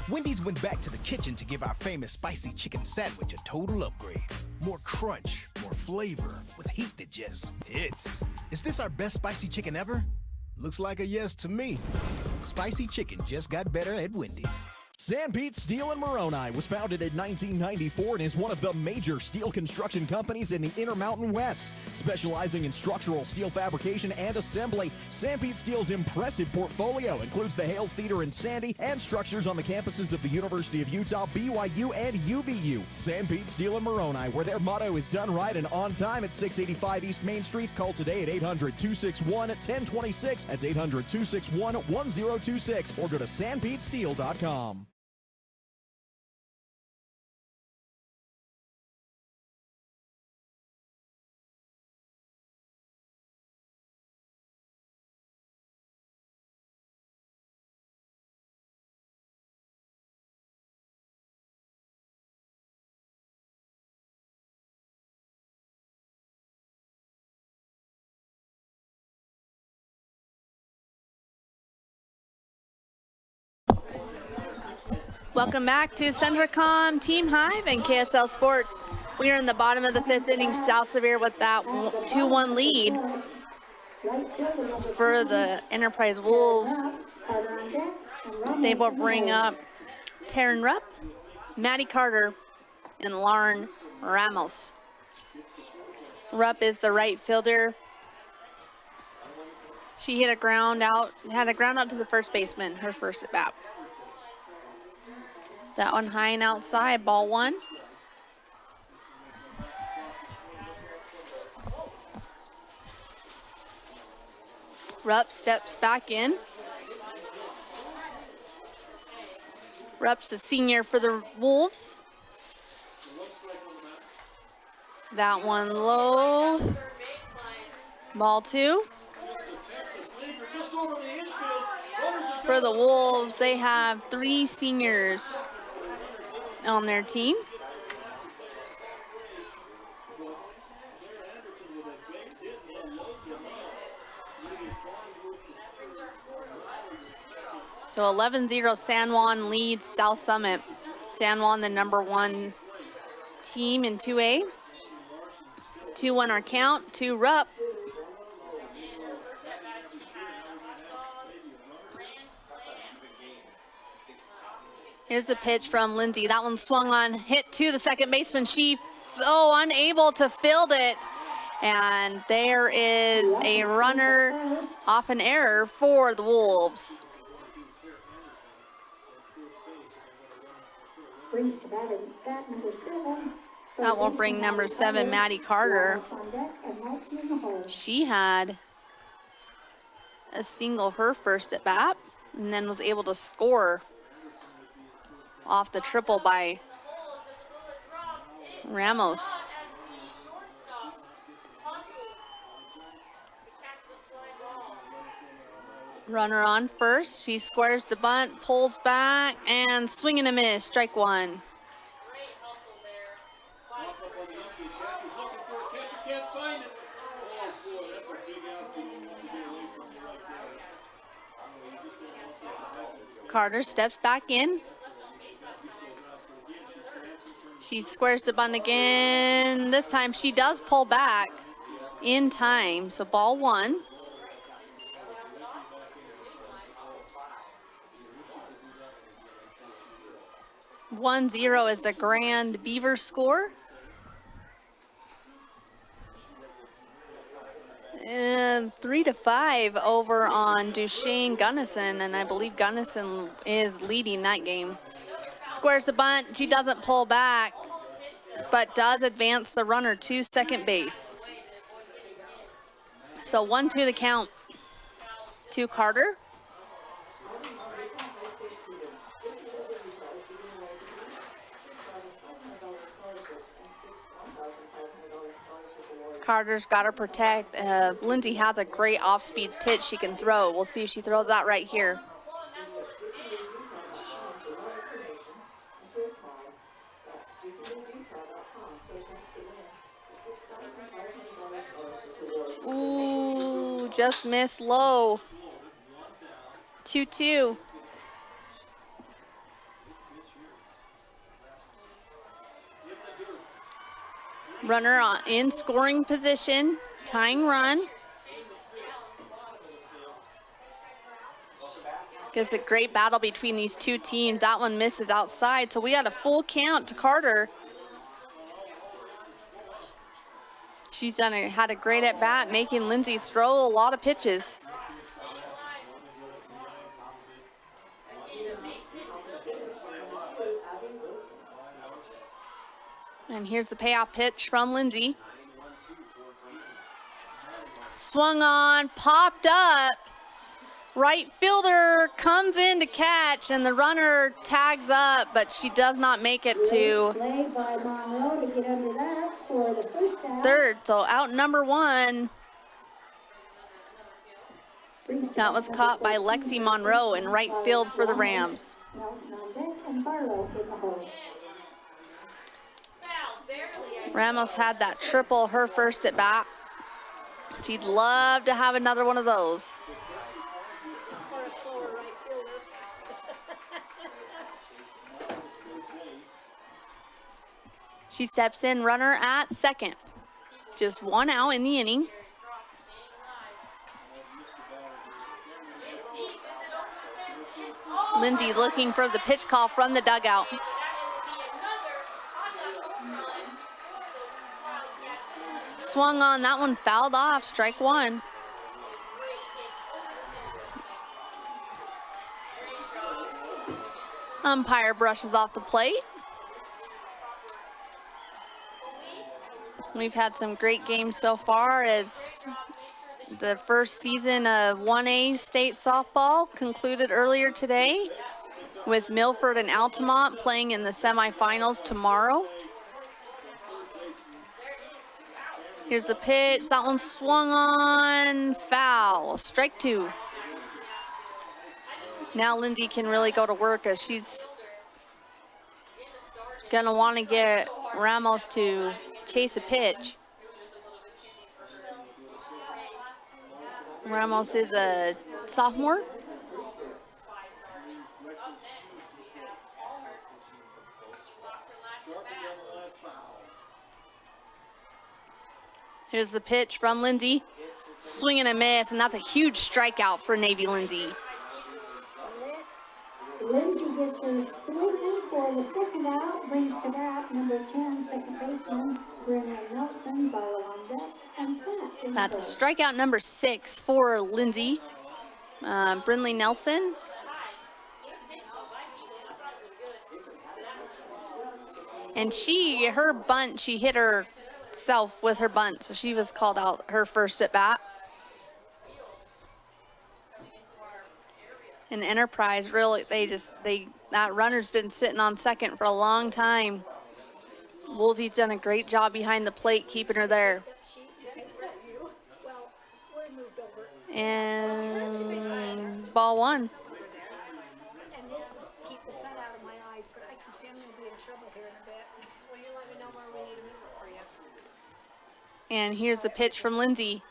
Wendy's went back to the kitchen to give our famous spicy chicken sandwich a total upgrade. More crunch, more flavor, with heat that just hits. Is this our best spicy chicken ever? Looks like a yes to me. Spicy chicken just got better at Wendy's. Sanpete Steel in Moroni was founded in 1994 and is one of the major steel construction companies in the Intermountain West. Specializing in structural steel fabrication and assembly, Sanpete Steel's impressive portfolio includes the Hales Theater in Sandy and structures on the campuses of the University of Utah, BYU, and UVU. Sanpete Steel in Moroni, where their motto is done right and on time at 685 East Main Street. Call today at 800-261-1026. That's 800-261-1026. Or go to sanpetesteel.com. Welcome back to Centricom Team Hive and KSL Sports. We are in the bottom of the 5th inning. South Sevier with that 2-1 lead for the Enterprise Wolves. They will bring up Taryn Rupp, Maddie Carter, and Lauren Ramos. Rupp is the right fielder. She had a ground out to the first baseman, her first at bat. That one high and outside, ball 1. Rupp steps back in. Rupp's a senior for the Wolves. That one low. Ball 2. For the Wolves, they have 3 seniors on their team. So 11-0 San Juan leads South Summit. San Juan, the #1 team in 2A. 2-1 our count, 2 Rupp. Here's the pitch from Lindsay. That one swung on, hit to the second baseman. She, unable to field it. And there is a runner off an error for the Wolves. Brings to bat number 7. That won't bring number 7, Maddie Carter. She had a single her first at bat and then was able to score off the triple by Ramos. Runner on first. She squares the bunt, pulls back, and swing and a miss. Strike 1. Carter steps back in. She squares the bunt again. This time she does pull back in time. So ball 1. (1-0) is the Grand Beaver score. And 3-5 over on Duchesne Gunnison, and I believe Gunnison is leading that game. Squares the bunt, she doesn't pull back, but does advance the runner to second base. So 1-2 the count to Carter. Carter's got to protect. Lindsay has a great off-speed pitch she can throw. We'll see if she throws that right here. Ooh, just missed low. 2-2. Runner in scoring position, tying run. Gives a great battle between these two teams. That one misses outside, so we had a full count to Carter. She's had a great at bat, making Lindsay throw a lot of pitches. And here's the payoff pitch from Lindsay. Swung on, popped up. Right fielder comes in to catch, and the runner tags up, but she does not make it to Play by Monroe to get under that for the first out. third. So out number 1. That was caught by Lexi Monroe in right field for the Rams. Nelson on deck and Barlow in the hole. Ramos had that triple her first at bat. She'd love to have another one of those. Or a slower right fielder. She steps in, runner at second. Just 1 out in the inning. Lindsay looking for the pitch call from the dugout. Swung on, that one fouled off, strike 1. Umpire brushes off the plate. We've had some great games so far as the first season of 1A state softball concluded earlier today with Milford and Altamont playing in the semifinals tomorrow. Here's the pitch. That one swung on, foul. Strike 2. Now Lindsay can really go to work as she's gonna want to get Ramos to chase a pitch. Ramos is a sophomore. Here's the pitch from Lindsay. Swing and a miss, and that's a huge strikeout for Navy Lindsay. Lindsay gets her swing in for the second out, brings to bat number 10, second baseman, Brennan Nelson, ball on deck, and Platt. That's a strikeout number 6 for Lindsay. Brinley Nelson. And her bunt, she hit herself with her bunt, so she was called out her first at bat. And Enterprise, really, that runner's been sitting on second for a long time. Woolsey's done a great job behind the plate, keeping her there. And ball one. And this will keep the sun out of my eyes, but I can see I'm going to be in trouble here in a bit. Will you let me know where we need to move it for you? And here's the pitch from Lindsay.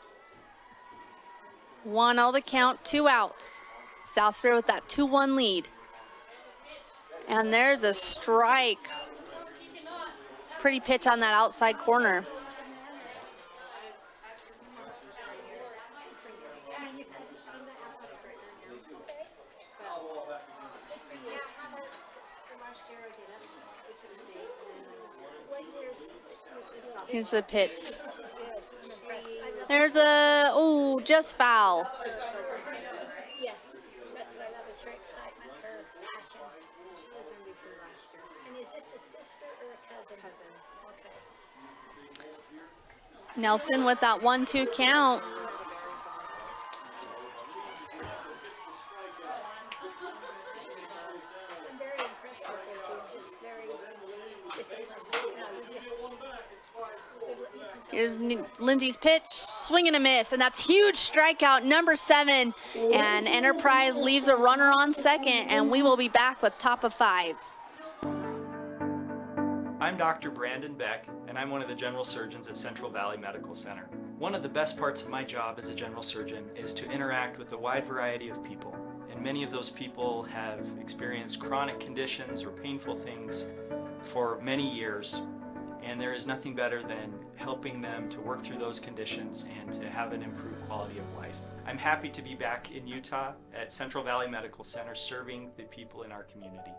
1-0 the count, 2 outs. South Sevier with that 2-1 lead. And there's a strike. Pretty pitch on that outside corner. Here's the pitch. There's just foul. Yes, that's what I love, is her excitement, her passion. She was MVP last year. And is this a sister or a cousin? Okay. Nelson with that 1-2 count. I'm very impressed with her too, just very disciplined. Here's Lindsay's pitch, swing and a miss, and that's huge strikeout, number 7. And Enterprise leaves a runner on second, and we will be back with top of 5. I'm Dr. Brandon Beck, and I'm one of the general surgeons at Central Valley Medical Center. One of the best parts of my job as a general surgeon is to interact with a wide variety of people. And many of those people have experienced chronic conditions or painful things for many years. And there is nothing better than helping them to work through those conditions and to have an improved quality of life. I'm happy to be back in Utah at Central Valley Medical Center serving the people in our community.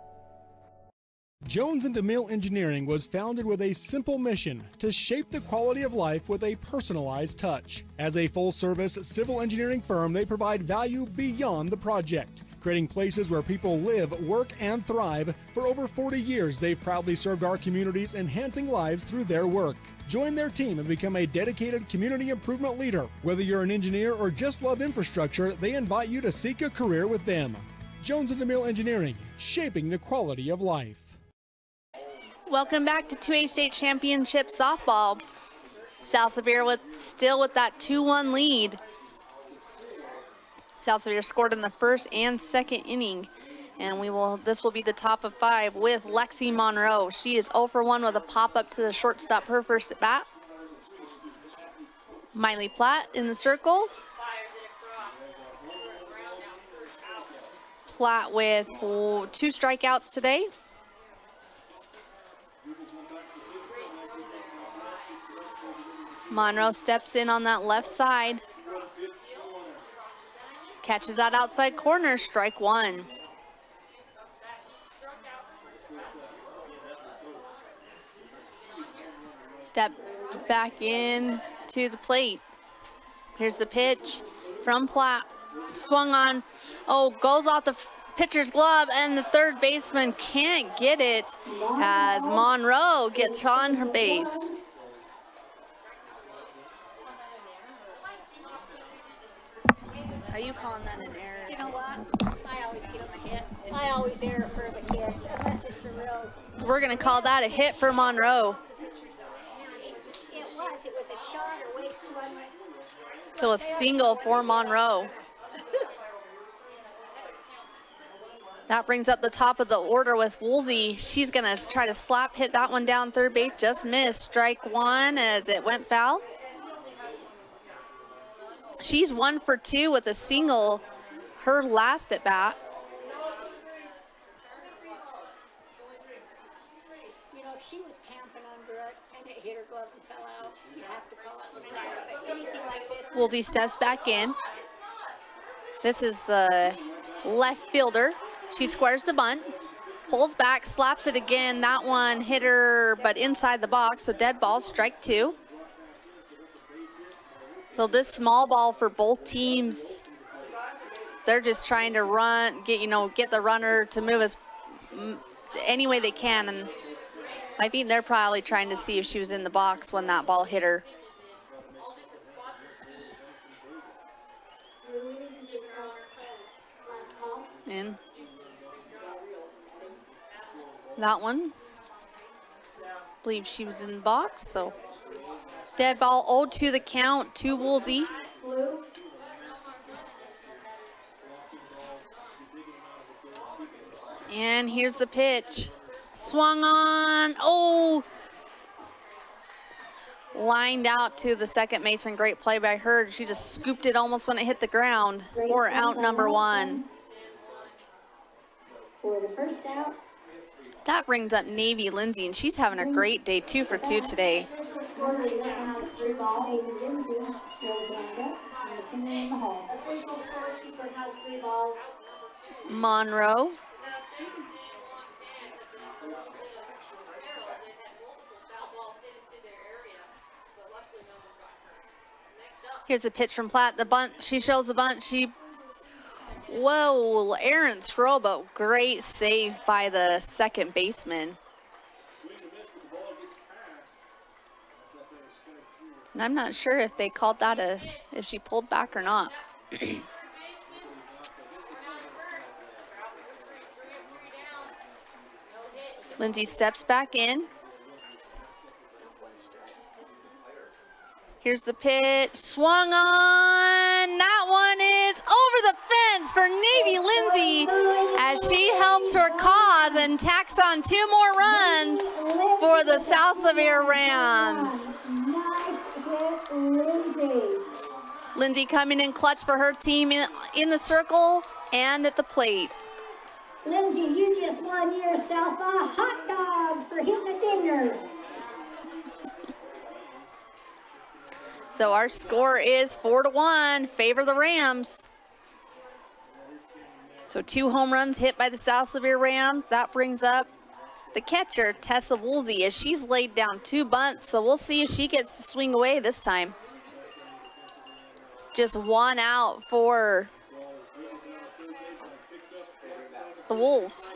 Jones and DeMille Engineering was founded with a simple mission to shape the quality of life with a personalized touch. As a full-service civil engineering firm, they provide value beyond the project, creating places where people live, work, and thrive. For over 40 years, they've proudly served our communities, enhancing lives through their work. Join their team and become a dedicated community improvement leader. Whether you're an engineer or just love infrastructure, they invite you to seek a career with them. Jones and DeMille Engineering, shaping the quality of life. Welcome back to 2A State Championship softball. South Sevier still with that 2-1 lead. South Sevier scored in the first and second inning. And this will be the top of 5 with Lexi Monroe. She is 0 for 1 with a pop-up to the shortstop, her first at bat. Miley Platt in the circle. Platt with 2 strikeouts today. Monroe steps in on that left side. Catches that outside corner, strike 1. Step back in to the plate. Here's the pitch from Platt. Swung on, goes off the pitcher's glove, and the third baseman can't get it as Monroe gets on her base. Are you calling that an error? Do you know what? I always give them a hit. I always err for the kids, unless it's a real... We're going to call that a hit for Monroe. It was a shot or weights one. So a single for Monroe. That brings up the top of the order with Woolsey. She's going to try to slap hit that one down third base. Just missed. Strike 1 as it went foul. She's 1 for 2 with a single, her last at bat. You know, if she was camping under it and it hit her glove and fell out, you have to call it. Woolsey steps back in. This is the left fielder. She squares the bunt, pulls back, slaps it again. That one hit her, but inside the box, so dead ball, strike 2. So this small ball for both teams, they're just trying to run, get the runner to move as any way they can. And I think they're probably trying to see if she was in the box when that ball hit her. And that one, I believe she was in the box, so dead ball, 0-2 the count to Woolsey. And here's the pitch. Swung on, lined out to the second baseman. Great play by her. She just scooped it almost when it hit the ground for out number 1. For the first out. That brings up Navy Lindsay, and she's having a great day, 2 for 2 today. Monroe. Here's a pitch from Platt. The bunt, she shows the bunt. Whoa, errant throw, but great save by the second baseman. And I'm not sure if they called that if she pulled back or not. Lindsay steps back in. Here's the pitch, swung on. That one is over the fence for Navy Lindsay as she helps her cause and tacks on 2 more runs for the South Sevier Rams. Nice hit, Lindsay. Lindsay coming in clutch for her team in the circle and at the plate. Lindsay, you just won yourself a hot dog for hitting the dinger. So our score is 4-1, favor the Rams. So 2 home runs hit by the South Sevier Rams. That brings up the catcher, Tessa Woolsey, as she's laid down 2 bunts. So we'll see if she gets to swing away this time. Just 1 out for the Wolves.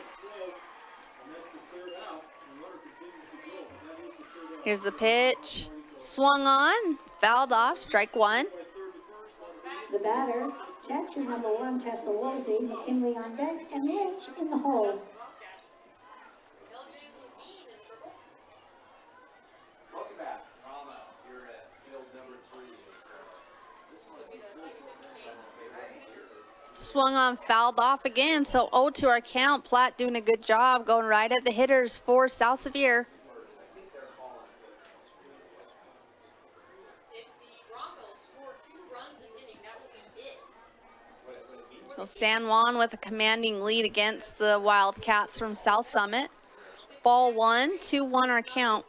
Here's the pitch. Swung on, fouled off, strike 1. The batter, catcher number 1, Tessa Woolsey, McKinley on deck, and Lynch in the hole. Swung on, fouled off again, so 0 to our count. Platt doing a good job, going right at the hitters for South Sevier. So San Juan with a commanding lead against the Wildcats from South Summit. Ball 1, 2-1 our count.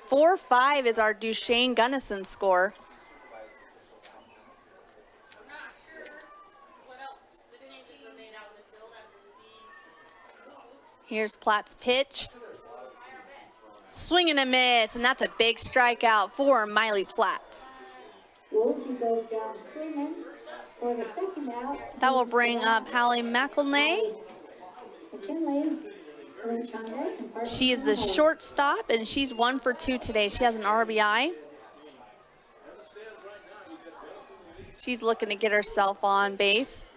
4-5 is our Duchesne Gunnison score. Here's Platt's pitch. Swing and a miss, and that's a big strikeout for Miley Platt. Woolsey goes down swinging for the second out. That will bring up Hallie McElnay. McKinley, Lynch on deck, and She is the shortstop, and she's 1 for 2 today. She has an RBI. She's looking to get herself on base.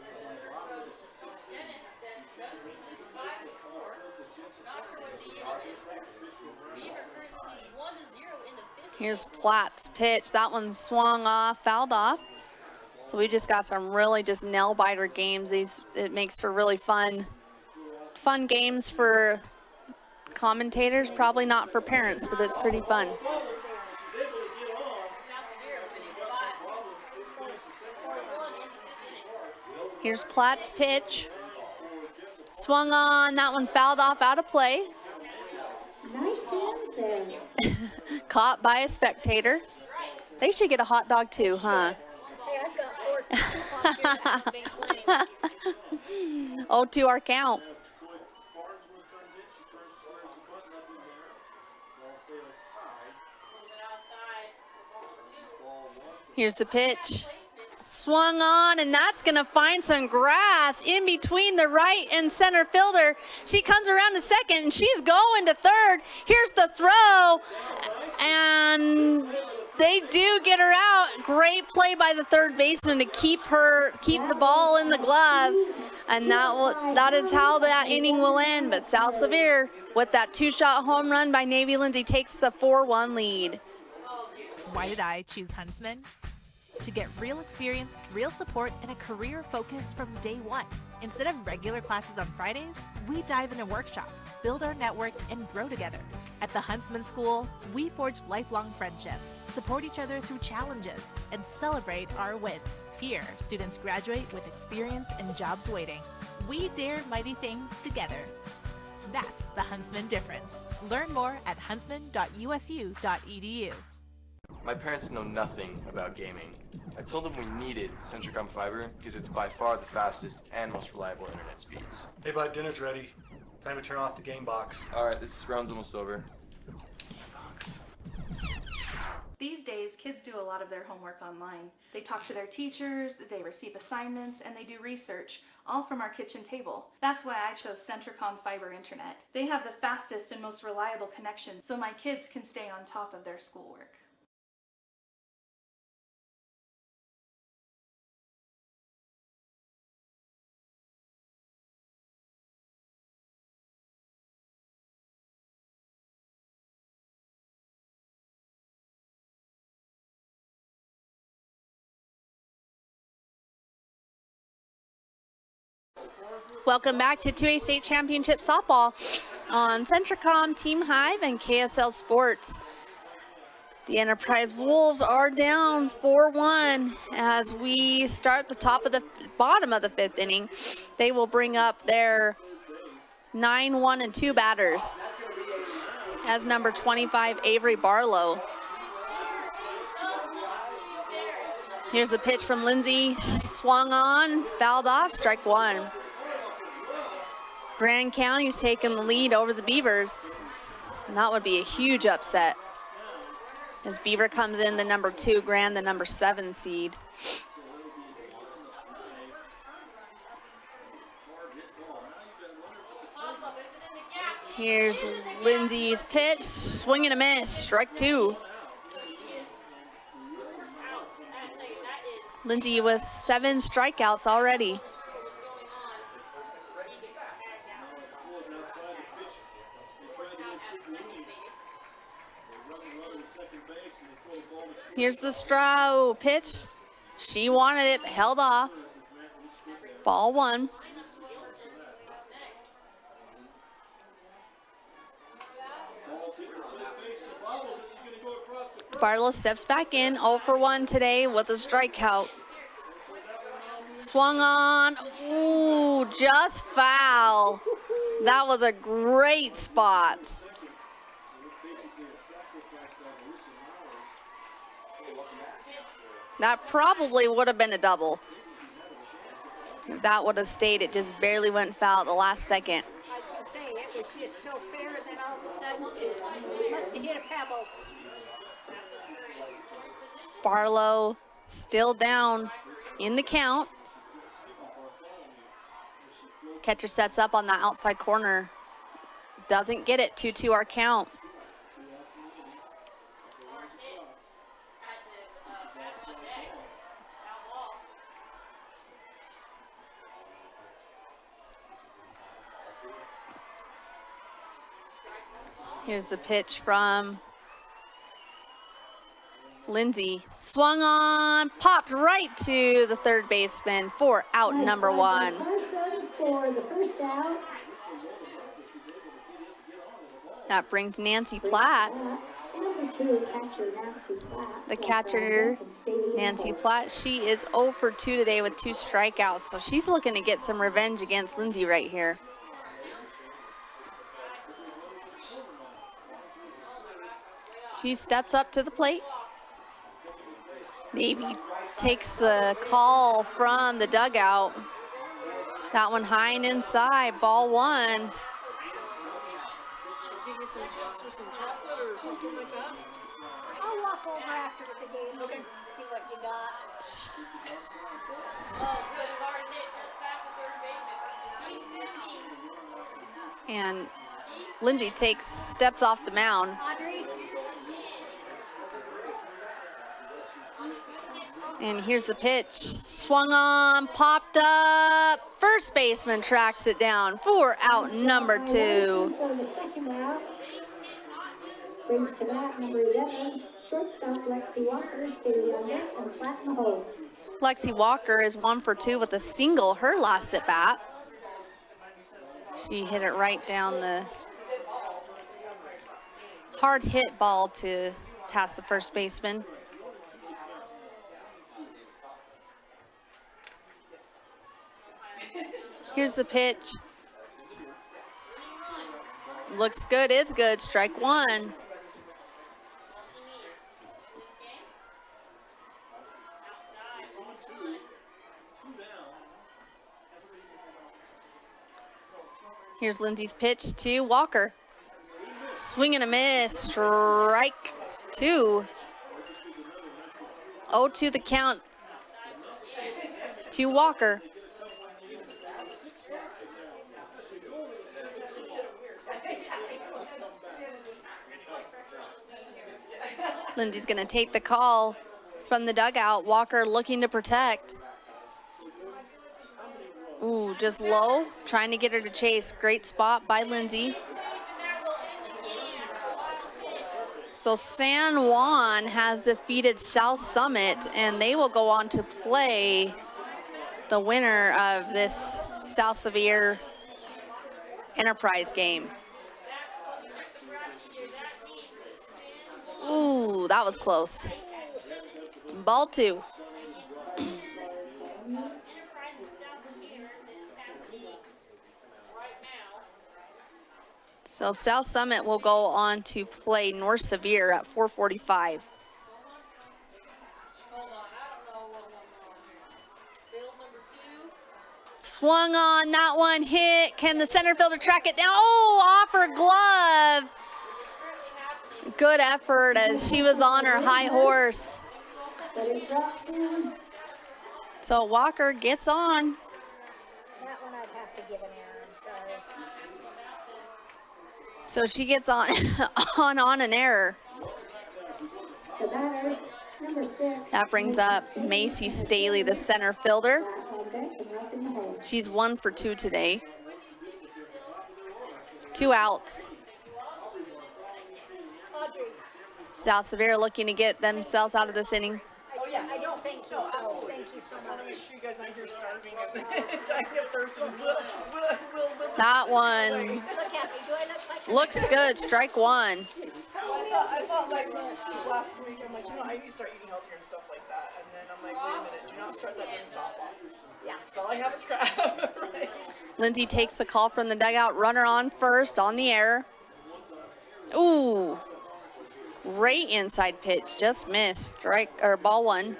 Here's Platt's pitch. That one swung off, fouled off. So we just got some really just nail-biter games. It makes for really fun games for commentators. Probably not for parents, but it's pretty fun. Here's Platt's pitch. Swung on, that one fouled off, out of play. Nice hands there. Caught by a spectator. They should get a hot dog too, huh? Hey, I've got 4 0-2 our count. Here's the pitch. Swung on, and that's going to find some grass in between the right and center fielder. She comes around to second, and she's going to third. Here's the throw, and they do get her out. Great play by the third baseman to keep the ball in the glove, and that is how that inning will end. But South Sevier, with that 2-shot home run by Navy Lindsay, takes the 4-1 lead. Why did I choose Huntsman? To get real experience, real support, and a career focus from day one. Instead of regular classes on Fridays, we dive into workshops, build our network, and grow together. At the Huntsman School, we forge lifelong friendships, support each other through challenges, and celebrate our wins. Here, students graduate with experience and jobs waiting. We dare mighty things together. That's the Huntsman difference. Learn more at huntsman.usu.edu. My parents know nothing about gaming. I told them we needed Centricom Fiber because it's by far the fastest and most reliable internet speeds. Hey bud, dinner's ready. Time to turn off the game box. All right, this round's almost over. These days, kids do a lot of their homework online. They talk to their teachers, they receive assignments, and they do research, all from our kitchen table. That's why I chose Centricom Fiber Internet. They have the fastest and most reliable connection, so my kids can stay on top of their schoolwork. Welcome back to 2A State Championship Softball on Centricom, Team Hive, and KSL Sports. The Enterprise Wolves are down 4-1 as we start the bottom of the 5th inning. They will bring up their 9-1-2 batters as number 25, Avery Barlow. Here's the pitch from Lindsay. Swung on, fouled off, strike one. Grand County's taking the lead over the Beavers, and that would be a huge upset as Beaver comes in the number 2, Grand the number 7 seed. Here's Lindsay's pitch, swing and a miss, strike 2. Lindsay with 7 strikeouts already. Here's the Stroh pitch. She wanted it, held off. Ball 1. Barlow steps back in, 0 for 1 today with a strikeout. Swung on, ooh, just foul. That was a great spot. That probably would have been a double. That would have stayed. It just barely went foul at the last second. I was going to say, it was just so fair, and then all of a sudden, just must have hit a pebble. Barlow still down in the count. Catcher sets up on the outside corner. Doesn't get it, 2-2 our count. Here's the pitch from Lindsay. Swung on, popped right to the third baseman for out number 1. Parsons for the first out. That brings Nancy Platt. Number 2, catcher Nancy Platt. The catcher, Nancy Platt, she is 0 for 2 today with 2 strikeouts, so she's looking to get some revenge against Lindsay right here. She steps up to the plate. Navy takes the call from the dugout. That one high and inside, ball one. Give you some chips or some chocolate or something like that? I'll walk over after the game and see what you got. And Lindsay steps off the mound. Audrey. And here's the pitch. Swung on, popped up. First baseman tracks it down for out number 2. For the second out. Brings to bat number 11, shortstop Lexi Walker, Staley on deck, and flat in the hole. Lexi Walker is 1 for 2 with a single her last at bat. She hit it right down the hard hit ball to past the first baseman. Here's the pitch. Looks good, it's good. Strike one. Here's Lindsay's pitch to Walker. Swing and a miss. Strike 2. 0-2 the count to Walker. Lindsay's going to take the call from the dugout. Walker looking to protect. Ooh, just low, trying to get her to chase. Great spot by Lindsay. So San Juan has defeated South Summit, and they will go on to play the winner of this South Sevier Enterprise game. Ooh, that was close. Ball 2. So South Summit will go on to play North Sevier at 4:45. Swung on, that one hit. Can the center fielder track it down? Oh, off her glove. Good effort as she was on her high horse. So Walker gets on. That one I'd have to give an error, I'm sorry. So she gets on on an error. The batter, number 6. That brings up Macy Staley, the center fielder. She's 1 for 2 today. 2 outs. South Sevier looking to get themselves out of this inning. Oh, yeah. I don't think so. Thank you so I want to much. make sure you guys aren't here starving and dying of thirst. That one Look at me. Do I look like looks good. Strike 1. I thought like last week, I'm like, I need to start eating healthier and stuff like that. And then I'm like, wait a minute, do not start that during softball. Yeah. So all I have is crap. Right? Lindsay takes the call from the dugout. Runner on first on the air. Ooh. Great inside pitch. Just missed. Strike or ball 1.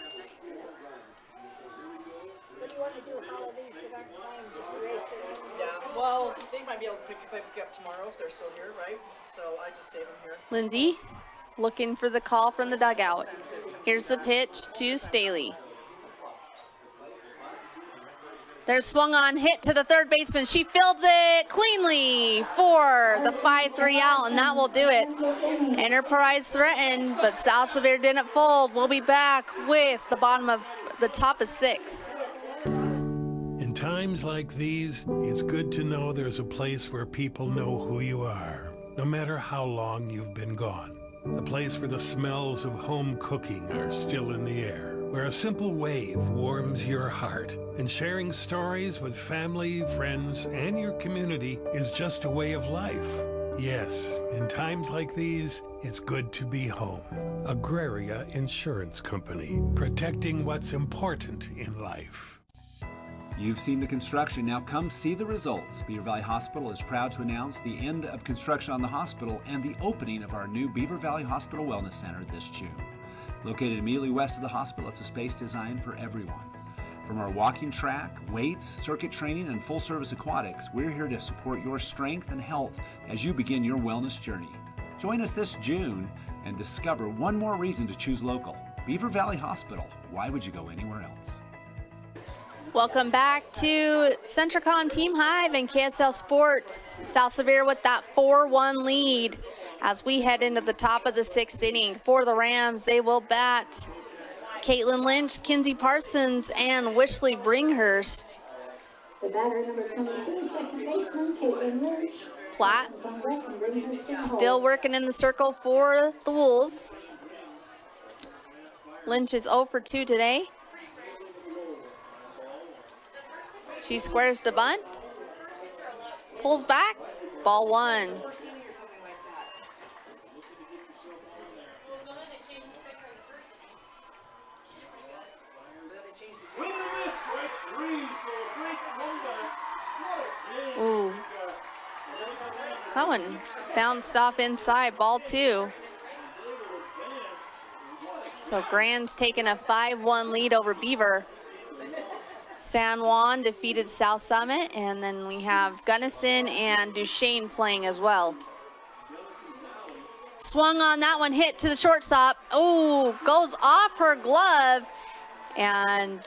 What do you want to do with all of these that aren't playing? Just erase it? Yeah. Well, they might be able to pick up tomorrow if they're still here, right? So I just save them here. Lindsay looking for the call from the dugout. Here's the pitch to Staley. There's swung on hit to the third baseman. She fields it cleanly for the 5-3 out, and that will do it. Enterprise threatened, but South Sevier didn't fold. We'll be back with the top of 6. In times like these, it's good to know there's a place where people know who you are, no matter how long you've been gone. A place where the smells of home cooking are still in the air, where a simple wave warms your heart, and sharing stories with family, friends, and your community is just a way of life. Yes, in times like these, it's good to be home. Agraria Insurance Company, protecting what's important in life. You've seen the construction, now come see the results. Beaver Valley Hospital is proud to announce the end of construction on the hospital and the opening of our new Beaver Valley Hospital Wellness Center this June. Located immediately west of the hospital, it's a space designed for everyone. From our walking track, weights, circuit training, and full-service aquatics, we're here to support your strength and health as you begin your wellness journey. Join us this June and discover one more reason to choose local. Beaver Valley Hospital. Why would you go anywhere else? Welcome back to Centricom Team Hive and KSL Sports. South Sevier with that 4-1 lead as we head into the top of the 6th inning. For the Rams, they will bat Caitlin Lynch, Kinsey Parsons, and Wishley Bringhurst. The batter, number 22, second baseman, Caitlin Lynch. Platt still working in the circle for the Wolves. Lynch is 0 for 2 today. She squares the bunt, pulls back, ball 1. Ooh. That one bounced off inside, ball 2. So Grand's taking a 5-1 lead over Beaver. San Juan defeated South Summit, and then we have Gunnison and Duchesne playing as well. Swung on that one, hit to the shortstop. Oh, goes off her glove, and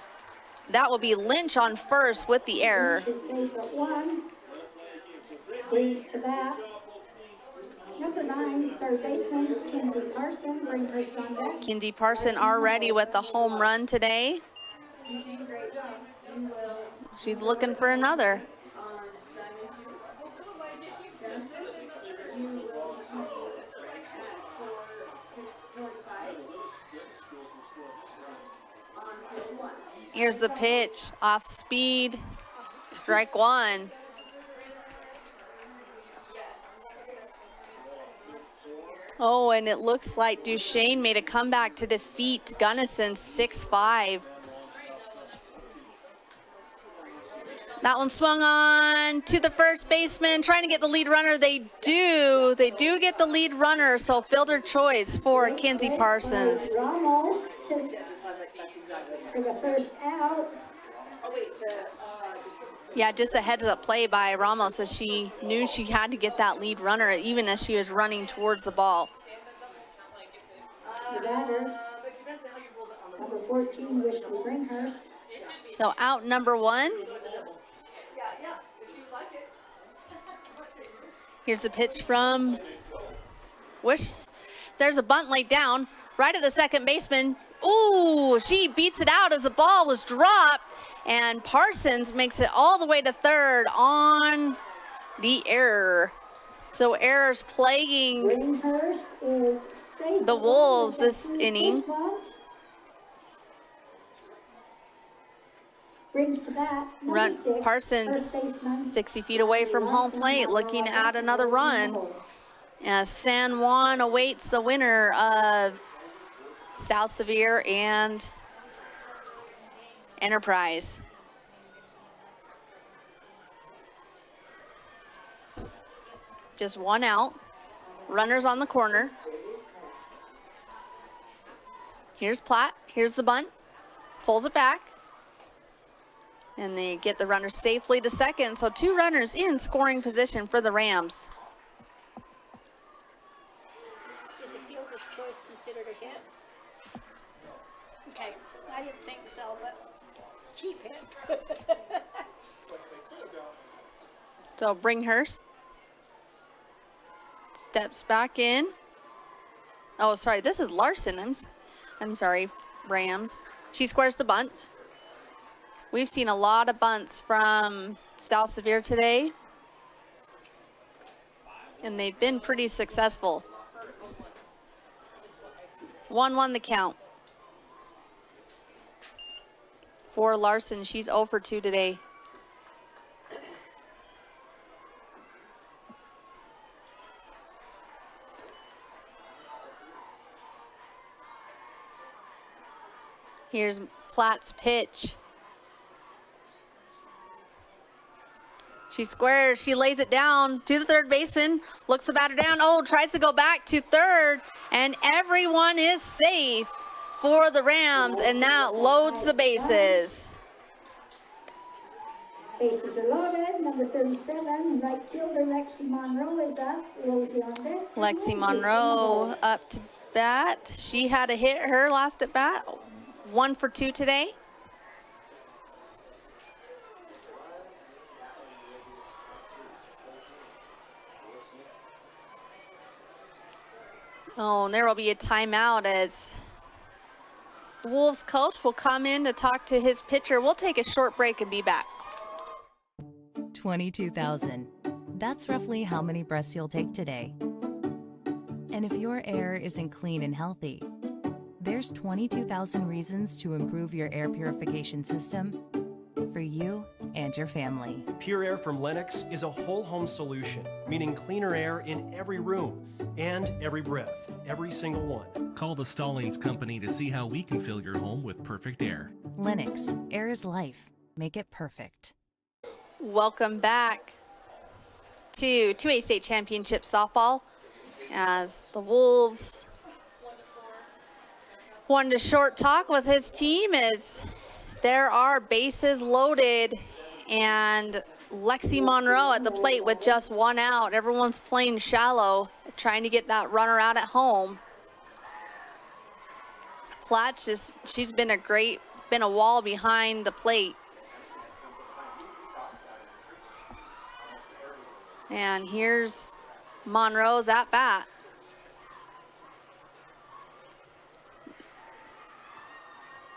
that will be Lynch on first with the error. Lynch is safe at 1. Brings to bat. Number 9, third baseman, Kinsey Parson. Bringhurst on deck. Kinsey Parson already with the home run today. She's looking for another. Here's the pitch, off speed, strike 1. Oh, and it looks like Duchesne made a comeback to defeat Gunnison 6-5. That one swung on to the first baseman, trying to get the lead runner. They do get the lead runner, so fielder choice for Kinsey Parsons. Ramos for the first out. Yeah, just a heads-up play by Ramos as she knew she had to get that lead runner even as she was running towards the ball. The batter, number 14, Wishley Bringhurst. So out number 1. Here's a pitch from Wish. There's a bunt laid down right at the second baseman. Ooh, she beats it out as the ball was dropped, and Parsons makes it all the way to third on the error. So errors plaguing the Wolves this inning. Brings to bat, Run Parsons 60 feet away from home plate, looking at another run. As San Juan awaits the winner of South Sevier and Enterprise. Just one out. Runners on the corner. Here's Platt. Here's the bunt. Pulls it back. And they get the runner safely to second. So 2 runners in scoring position for the Rams. Is a fielder's choice considered a hit? Okay, I didn't think so, but cheap hit. So Bringhurst steps back in. Oh, sorry, this is Larson. I'm sorry, Rams. She squares the bunt. We've seen a lot of bunts from South Sevier today, and they've been pretty successful. 1-1 the count. For Larson, she's 0 for 2 today. Here's Platt's pitch. She squares, she lays it down to the third baseman, looks the batter down, oh, tries to go back to third, and everyone is safe for the Rams, and that loads the bases. Bases are loaded. Number 37, right fielder Lexi Monroe is up. Rosie on deck. Lexi Monroe up to bat. She had a hit her last at bat. 1 for 2 today. Oh, and there will be a timeout as the Wolves coach will come in to talk to his pitcher. We'll take a short break and be back. 22,000. That's roughly how many breaths you'll take today. And if your air isn't clean and healthy, there's 22,000 reasons to improve your air purification system for you and your family. Pure Air from Lennox is a whole home solution, meaning cleaner air in every room and every breath, every single one. Call the Stallings Company to see how we can fill your home with perfect air. Lennox, air is life. Make it perfect. Welcome back to 2A State Championship Softball as the Wolves wanted a short talk with his team as there are bases loaded and Lexi Monroe at the plate with just 1 out. Everyone's playing shallow, trying to get that runner out at home. Platt she's been a wall behind the plate. And here's Monroe's at bat.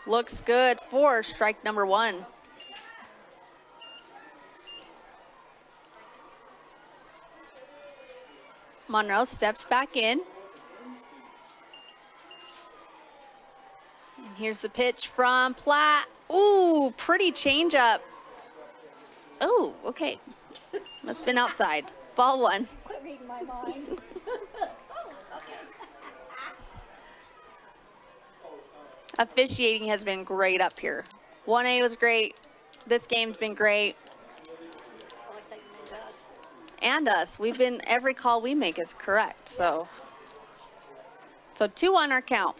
Looks good for strike number 1. Monroe steps back in. And here's the pitch from Platt. Ooh, pretty changeup. Oh, okay. Must have been outside. Ball 1. Quit reading my mind. Officiating has been great up here. 1A was great. This game's been great. And us. Every call we make is correct. So 2-1 our count.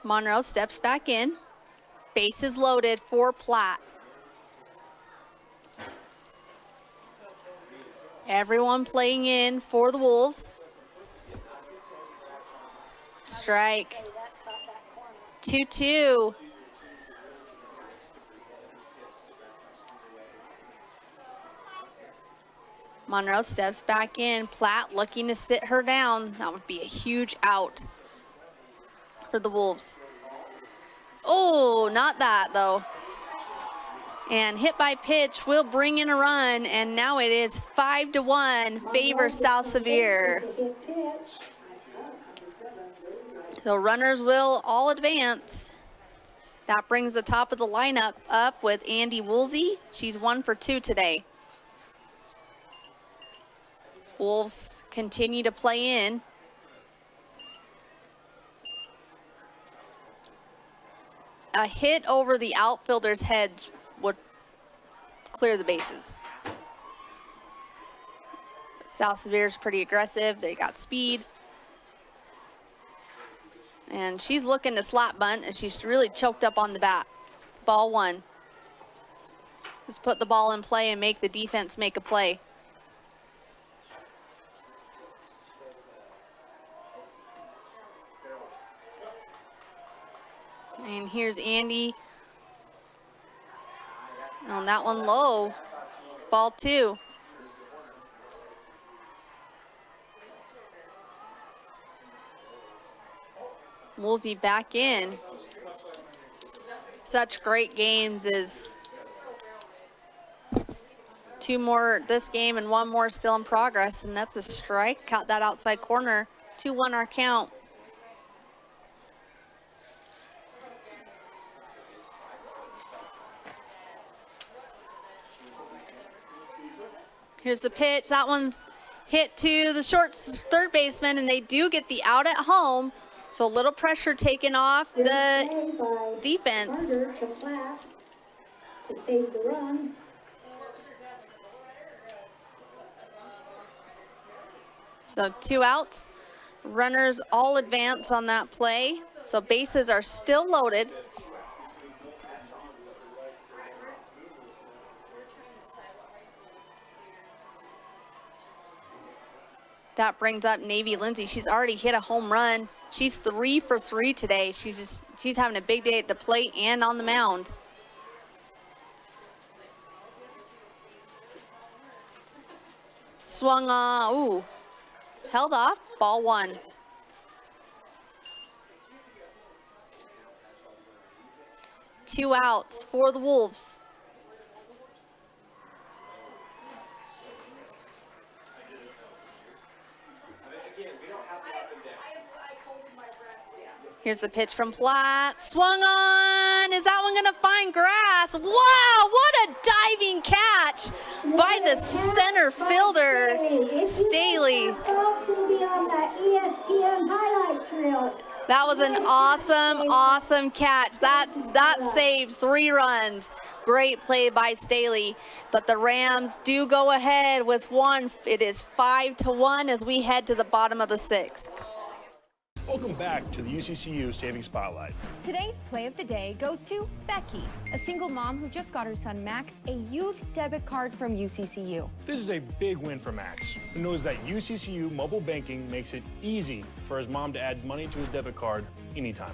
Monroe steps back in. Bases loaded for Platt. Everyone playing in for the Wolves. Strike. 2-2. Monroe steps back in. Platt looking to sit her down. That would be a huge out for the Wolves. Oh, not that though. And hit by pitch will bring in a run, and now it is 5-1 favor South Sevier. So runners will all advance. That brings the top of the lineup up with Andy Woolsey. She's 1 for 2 today. Wolves continue to play in. A hit over the outfielder's heads would clear the bases. South Sevier's pretty aggressive. They got speed. And she's looking to slap bunt, and she's really choked up on the bat. Ball 1. Just put the ball in play and make the defense make a play. And here's Andy. On that one low. Ball 2. Woolsey back in. Such great games as 2 more this game and 1 more still in progress, and that's a strike. Caught that outside corner. 2-1 our count. Here's the pitch. That one's hit to the short third baseman, and they do get the out at home. So a little pressure taken off the defense. to save the run. So 2 outs. Runners all advance on that play. So bases are still loaded. That brings up Navy Lindsay. She's already hit a home run. She's 3 for 3 today. She's having a big day at the plate and on the mound. Swung on, ooh, held off, ball 1. Two outs for the Wolves. Here's the pitch from Platt. Swung on. Is that one going to find grass? Wow, what a diving catch by the center fielder, Staley. That was an awesome catch. That saved 3 runs. Great play by Staley. But the Rams do go ahead with 1. It is 5-1 as we head to the bottom of the 6th. Welcome back to the UCCU Saving Spotlight. Today's play of the day goes to Becky, a single mom who just got her son Max a youth debit card from UCCU. This is a big win for Max, who knows that UCCU mobile banking makes it easy for his mom to add money to his debit card anytime.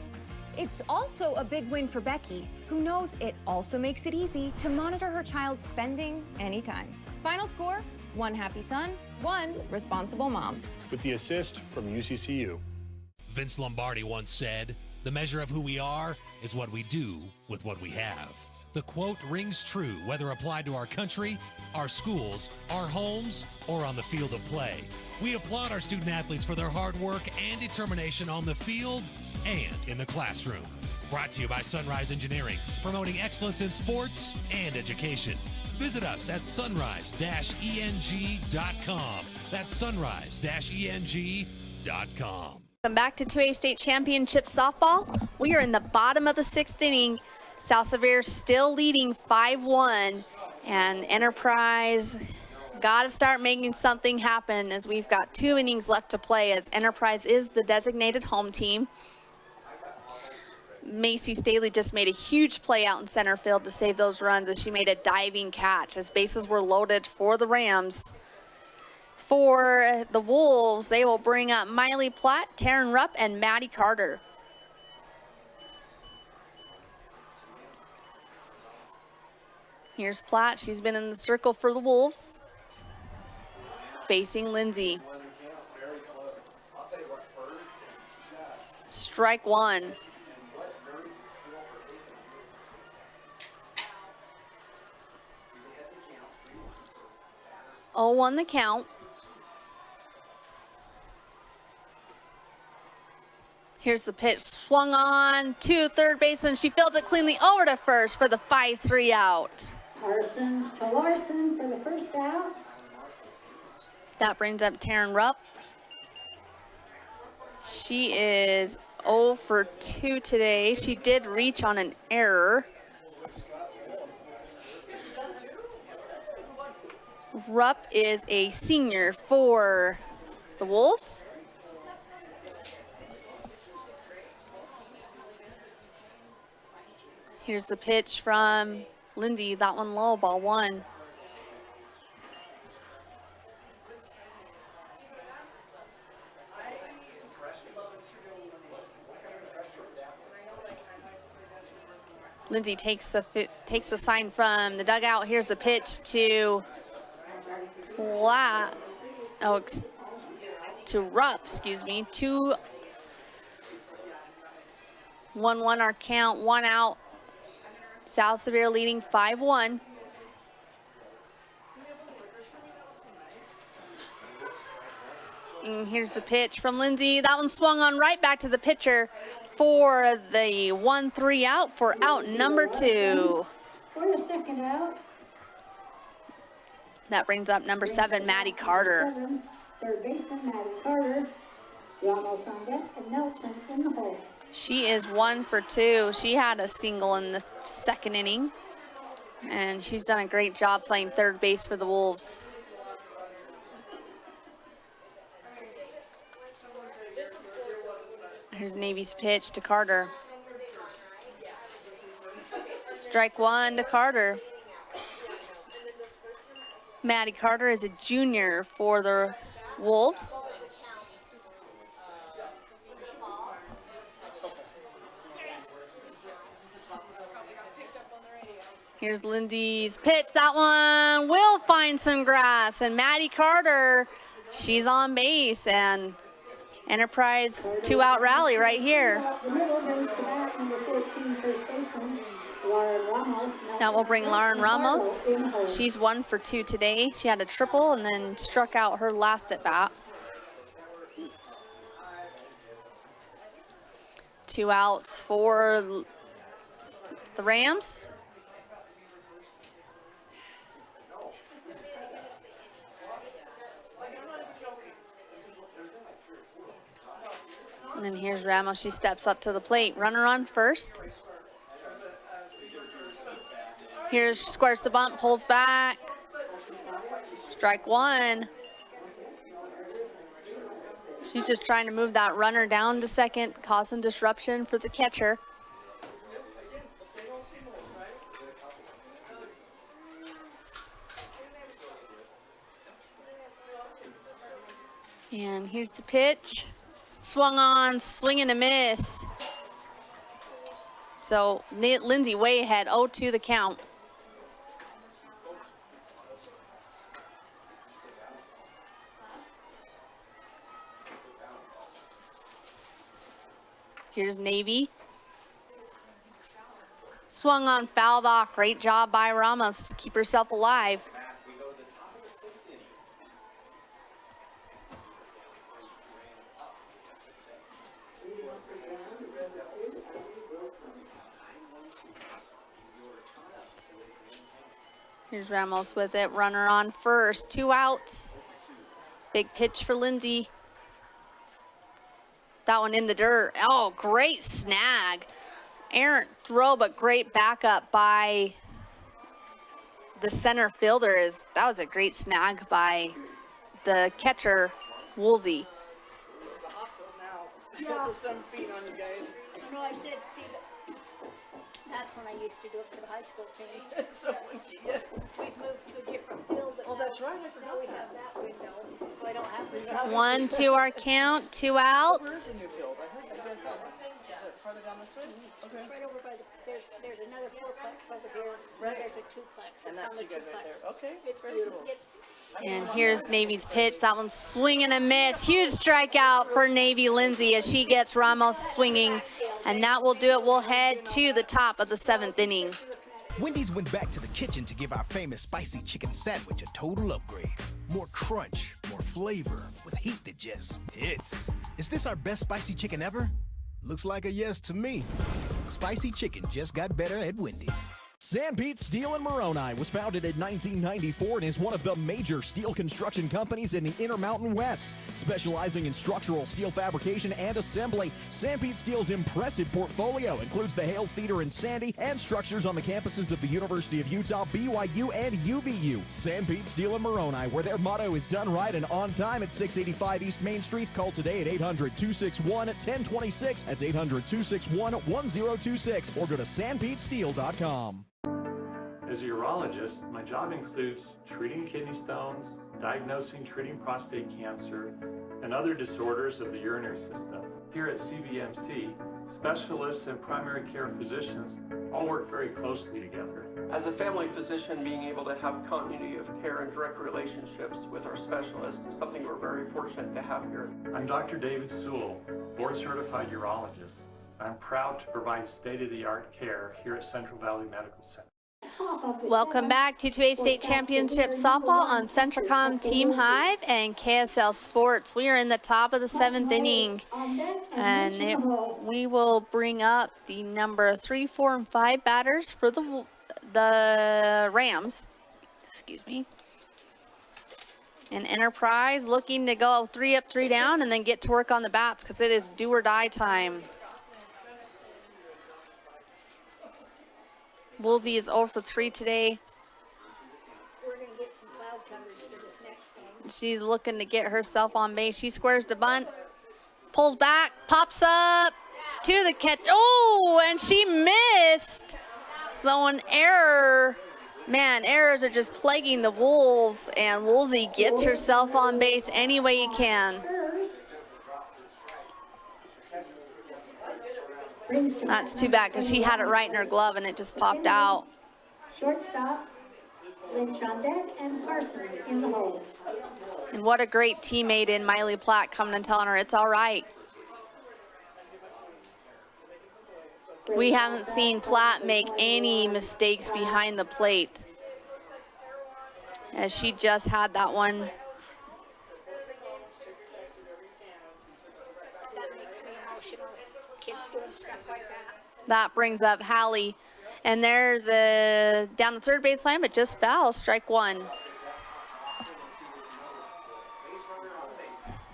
It's also a big win for Becky, who knows it also makes it easy to monitor her child's spending anytime. Final score, 1 happy son, 1 responsible mom. With the assist from UCCU. Vince Lombardi once said, "The measure of who we are is what we do with what we have." The quote rings true whether applied to our country, our schools, our homes, or on the field of play. We applaud our student athletes for their hard work and determination on the field and in the classroom. Brought to you by Sunrise Engineering, promoting excellence in sports and education. Visit us at sunrise-eng.com. That's sunrise-eng.com. Welcome back to 2A State Championship Softball. We are in the bottom of the 6th inning. South Sevier still leading 5-1. And Enterprise got to start making something happen as we've got 2 innings left to play as Enterprise is the designated home team. Macy Staley just made a huge play out in center field to save those runs as she made a diving catch as bases were loaded for the Rams. For the Wolves, they will bring up Miley Platt, Taryn Rupp, and Maddie Carter. Here's Platt. She's been in the circle for the Wolves. Facing Lindsay. Strike 1. 0-1 the count. Here's the pitch, swung on to third baseman. She fields it cleanly over to first for the 5-3 out. Parsons to Larson for the first out. That brings up Taryn Rupp. She is 0 for 2 today. She did reach on an error. Rupp is a senior for the Wolves. Here's the pitch from Lindsay. That one low, ball 1. Lindsay takes the sign from the dugout. Here's the pitch to Rupp, 2-1-1 our count, 1 out. South Sevier leading 5-1. And here's the pitch from Lindsay. That one swung on right back to the pitcher for the 1-3 out for out number 2. For the second out. That brings up number 7, Maddie Carter. Third baseman, Maddie Carter. Ramos on deck and Nelson in the hole. She is 1 for 2. She had a single in the second inning. And she's done a great job playing third base for the Wolves. Here's Navy's pitch to Carter. Strike one to Carter. Maddie Carter is a junior for the Wolves. Here's Lindy's pitch. That one will find some grass. And Maddie Carter, she's on base. And Enterprise 2-out rally right here. Now we'll bring Lauren Ramos. She's 1 for 2 today. She had a triple and then struck out her last at bat. 2 outs for the Rams. And then here's Ramos. She steps up to the plate. Runner on first. Here's squares to bunt, pulls back. Strike one. She's just trying to move that runner down to second, cause some disruption for the catcher. And here's the pitch. Swung on, swing and a miss. So Lindsay way ahead, 0-2 the count. Here's Navy. Swung on, fouled off. Great job by Ramos to keep herself alive. Here's Ramos with it. Runner on first. 2 outs. Big pitch for Lindsay. That one in the dirt. Oh, great snag. Errant throw, but great backup by the center fielder. That was a great snag by the catcher, Woolsey. This is the hot field now. Yeah. The sun beating on you guys. No, I said, see, that's when I used to do it for the high school team. It's so windy, yes. We've moved to a different field. Oh, that's right. I forgot we have that window, so I don't have to. 1-2 our count. 2 outs. Where's the new field? I heard you guys got it. Is it farther down this way? Okay. It's right over by the, there's another 4-plex over here. Right. There's a 2-plex. And that's on you the guys right 2-plex. there. Okay. It's beautiful. It's And here's Navy's pitch. That one's swing and a miss. Huge strikeout for Navy Lindsay as she gets Ramos swinging. And that will do it. We'll head to the top of the 7th inning. Wendy's went back to the kitchen to give our famous spicy chicken sandwich a total upgrade. More crunch, more flavor, with heat that just hits. Is this our best spicy chicken ever? Looks like a yes to me. Spicy chicken just got better at Wendy's. Sanpete Steel in Moroni was founded in 1994 and is one of the major steel construction companies in the Intermountain West. Specializing in structural steel fabrication and assembly, Sanpete Steel's impressive portfolio includes the Hales Theater in Sandy and structures on the campuses of the University of Utah, BYU, and UVU. Sanpete Steel in Moroni, where their motto is done right and on time at 685 East Main Street. Call today at 800-261-1026. That's 800-261-1026 or go to sanpetesteel.com. As a urologist, my job includes treating kidney stones, diagnosing, treating prostate cancer, and other disorders of the urinary system. Here at CVMC, specialists and primary care physicians all work very closely together. As a family physician, being able to have continuity of care and direct relationships with our specialists is something we're very fortunate to have here. I'm Dr. David Sewell, board-certified urologist. I'm proud to provide state-of-the-art care here at Central Valley Medical Center. Welcome back to 2A State Championship Softball on Centricom Team Hive and KSL Sports. We are in the top of the 7th inning, and we will bring up the number 3, 4, and 5 batters for the Rams. Excuse me. And Enterprise looking to go 3 up, 3 down, and then get to work on the bats because it is do or die time. Woolsey is 0 for 3 today. We're going to get some cloud coverage for this next game. She's looking to get herself on base. She squares to bunt, pulls back, pops up to the catch. Oh, and she missed. So an error. Man, errors are just plaguing the Wolves, and Woolsey gets herself on base any way you can. That's too bad because she had it right in her glove and it just popped out. Shortstop, Lynch on deck, and Parsons in the hole. And what a great teammate in Miley Platt coming and telling her it's all right. We haven't seen Platt make any mistakes behind the plate, as she just had that one. That makes me emotional. Kids doing stuff like that. That brings up Hallie. And there's a down the third baseline, but just foul, strike one.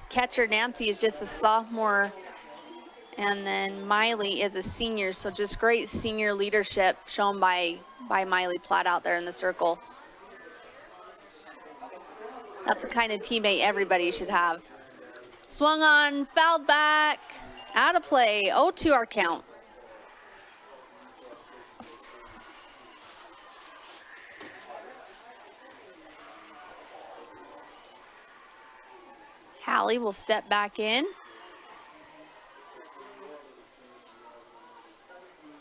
Catcher Nancy is just a sophomore, and then Miley is a senior, so just great senior leadership shown by Miley Platt out there in the circle. That's the kind of teammate everybody should have. Swung on, fouled back, out of play, 0-2 our count. Hallie will step back in.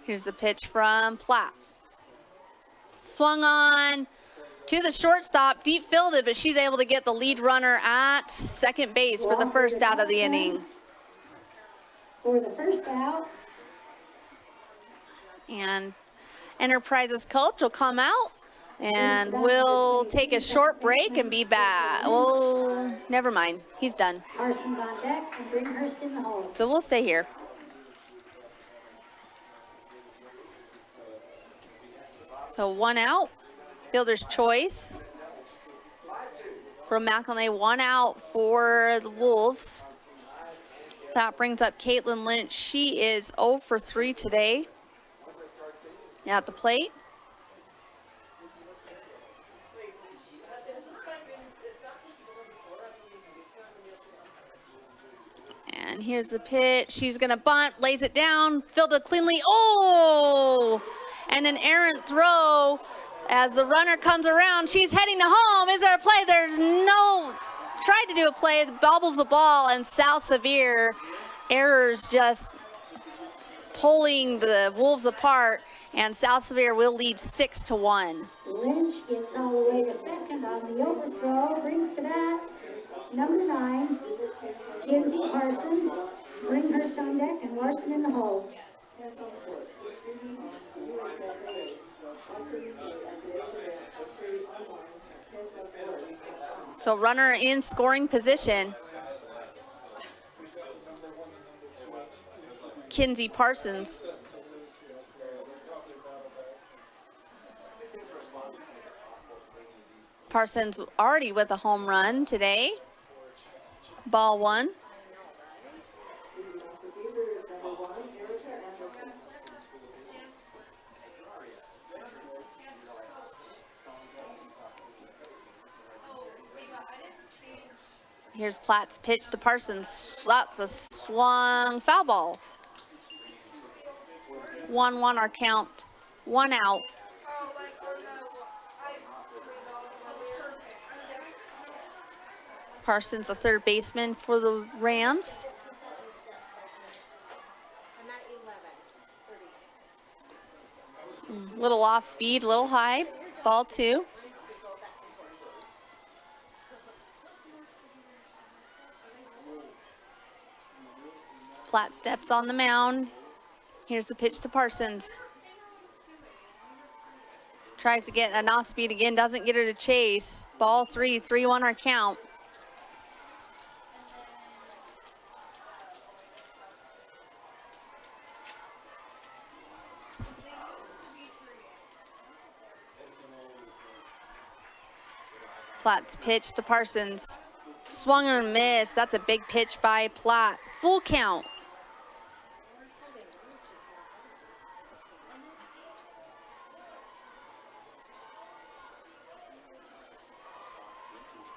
Here's the pitch from Platt. Swung on to the shortstop, deep fielded, but she's able to get the lead runner at second base for the first out of the inning. For the first out. And Enterprises coach will come out and we'll take a short break and be back. Oh, never mind. He's done. Parsons on deck and Bringhurst in the hole. So we'll stay here. So one out. Fielder's choice from McElnay. One out for the Wolves. That brings up Caitlin Lynch. She is 0 for 3 today at the plate. And here's the pitch. She's going to bunt, lays it down, fielded cleanly. Oh! And an errant throw as the runner comes around. She's heading to home. Is there a play? There's no. Tried to do a play, bobbles the ball, and Sal Sevier errors just pulling the Wolves apart, and Sal Sevier will lead 6-1. Lynch gets all the way to second on the overthrow, brings to bat number 9, Kinsey Parson, Bringhurst on deck, and Larson in the hole. So runner in scoring position. Kinsey Parsons. Parsons already with a home run today. Ball one. Here's Platt's pitch to Parsons. That's a swung foul ball. 1-1 our count. One out. Parsons, the third baseman for the Rams. Little off speed, little high. Ball two. Platt steps on the mound. Here's the pitch to Parsons. Tries to get an off speed again, doesn't get her to chase. Ball three, 3-1 our count. Platt's pitch to Parsons. Swung and a miss. That's a big pitch by Platt. Full count.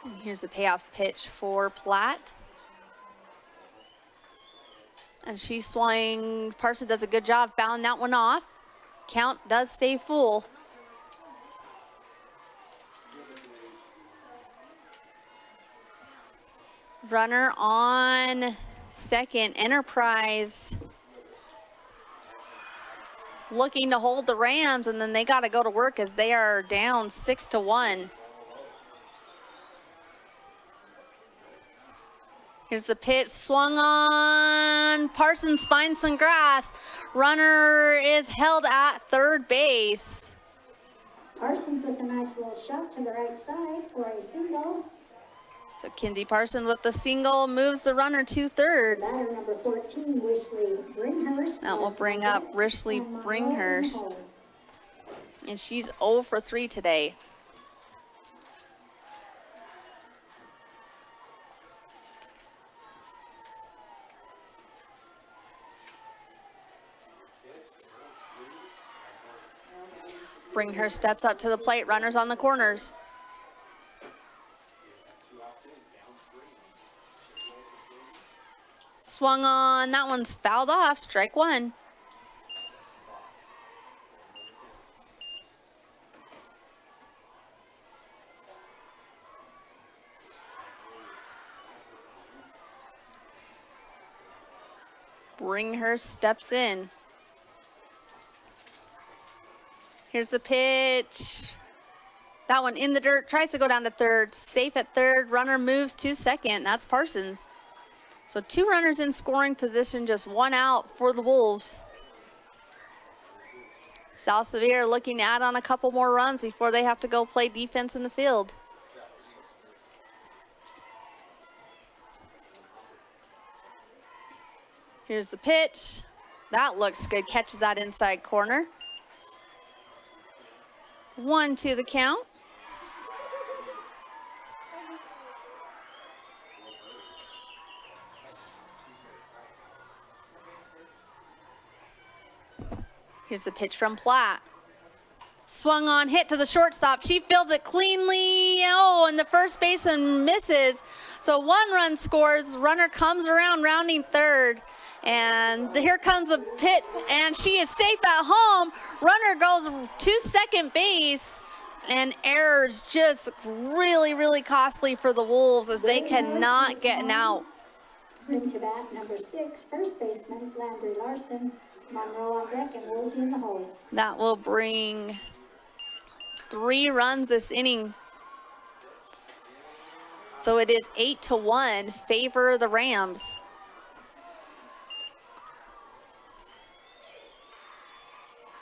And here's the payoff pitch for Platt. And she swung. Parson does a good job fouling that one off. Count does stay full. Runner on second. Enterprise looking to hold the Rams, and then they got to go to work as they are down 6-1. Here's the pitch, swung on. Parsons finds some grass. Runner is held at third base. Parsons with a nice little shot to the right side for a single. So Kinsey Parsons with the single moves the runner to third. Batter number 14, Wishley Bringhurst. That will bring up Rishley Bringhurst. And she's 0 for 3 today. Bringhurst steps up to the plate, runners on the corners. Swung on, that one's fouled off, strike one. Bringhurst steps in. Here's the pitch. That one in the dirt, tries to go down to third. Safe at third, runner moves to second. That's Parsons. So 2 runners in scoring position, just 1 out for the Wolves. South Sevier looking to add on a couple more runs before they have to go play defense in the field. Here's the pitch. That looks good, catches that inside corner. 1-2 the count. Here's the pitch from Platt. Swung on, hit to the shortstop. She fields it cleanly. Oh, and the first baseman misses. So 1 run scores. Runner comes around, rounding third. And here comes the pit, and she is safe at home. Runner goes to second base, and errors just really, really costly for the Wolves as they cannot get an out. Bring to bat number 6, first baseman Landry Larson. Monroe on deck and Woolsey in the hole. That will bring 3 runs this inning. So it is 8-1, favor the Rams.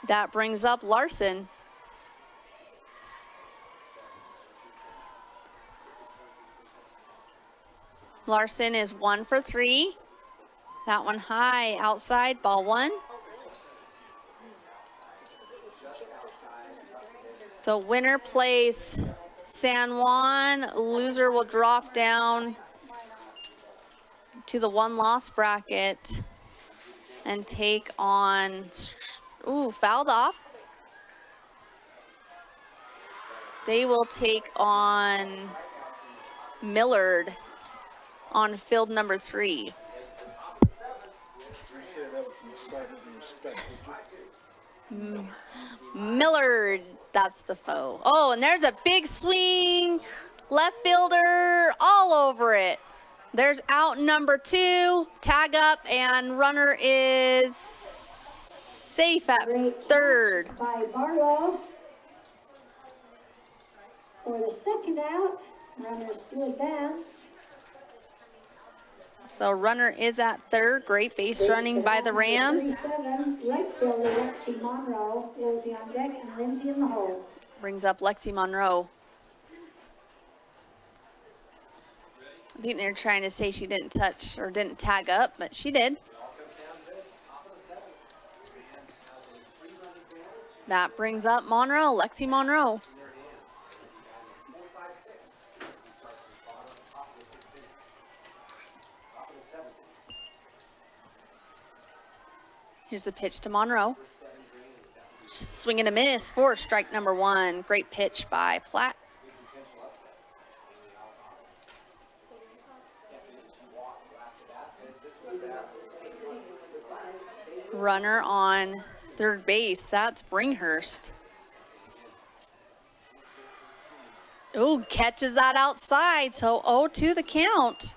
That brings up Larson. Larson is 1 for 3. That one high outside, ball 1. So winner plays San Juan. Loser will drop down to the 1-loss bracket and take on, ooh, fouled off. They will take on Millard on field number 3. Millard, that's the foe. Oh, and there's a big swing. Left fielder all over it. There's out number 2. Tag up, and runner is safe at third. By Barlow. For the second out, runners do advance. So runner is at third. Great base running by the Rams. 37, right fielder Lexi Monroe, Woolsey on deck, and Lindsay in the hole. Brings up Lexi Monroe. I think they're trying to say she didn't touch or didn't tag up, but she did. That brings up Monroe, Lexi Monroe. Here's the pitch to Monroe. Swing and a miss for strike number 1. Great pitch by Platt. Runner on third base, that's Bringhurst. Ooh, catches that outside, so 0-2 the count.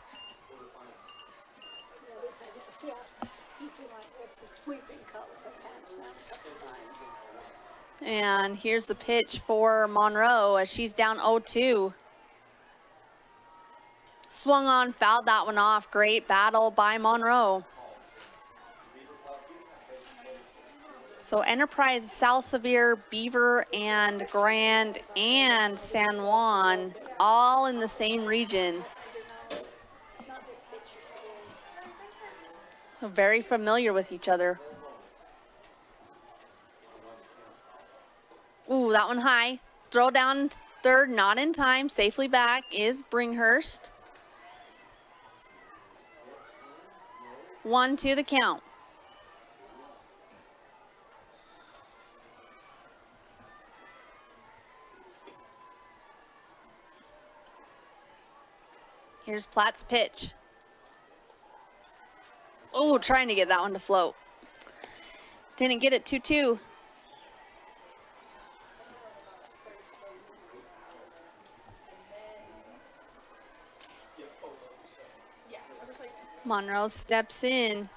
And here's the pitch for Monroe as she's down 0-2. Swung on, fouled that one off. Great battle by Monroe. So Enterprise, South Sevier, Beaver, and Grand, and San Juan, all in the same region. Very familiar with each other. Ooh, that one high. Throw down third, not in time. Safely back is Bringhurst. 1-2 the count. Here's Platt's pitch. Oh, trying to get that one to float. Didn't get it, 2-2. Monroe steps in.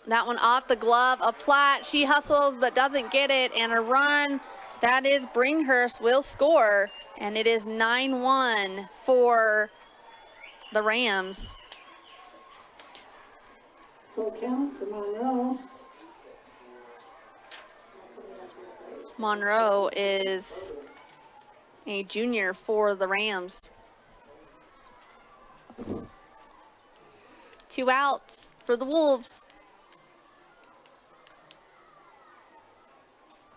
That one off the glove of Platt. She hustles but doesn't get it, and a run. That is Bringhurst will score, and it is 9-1 for the Rams. Full count for Monroe. Monroe is a junior for the Rams. 2 outs for the Wolves.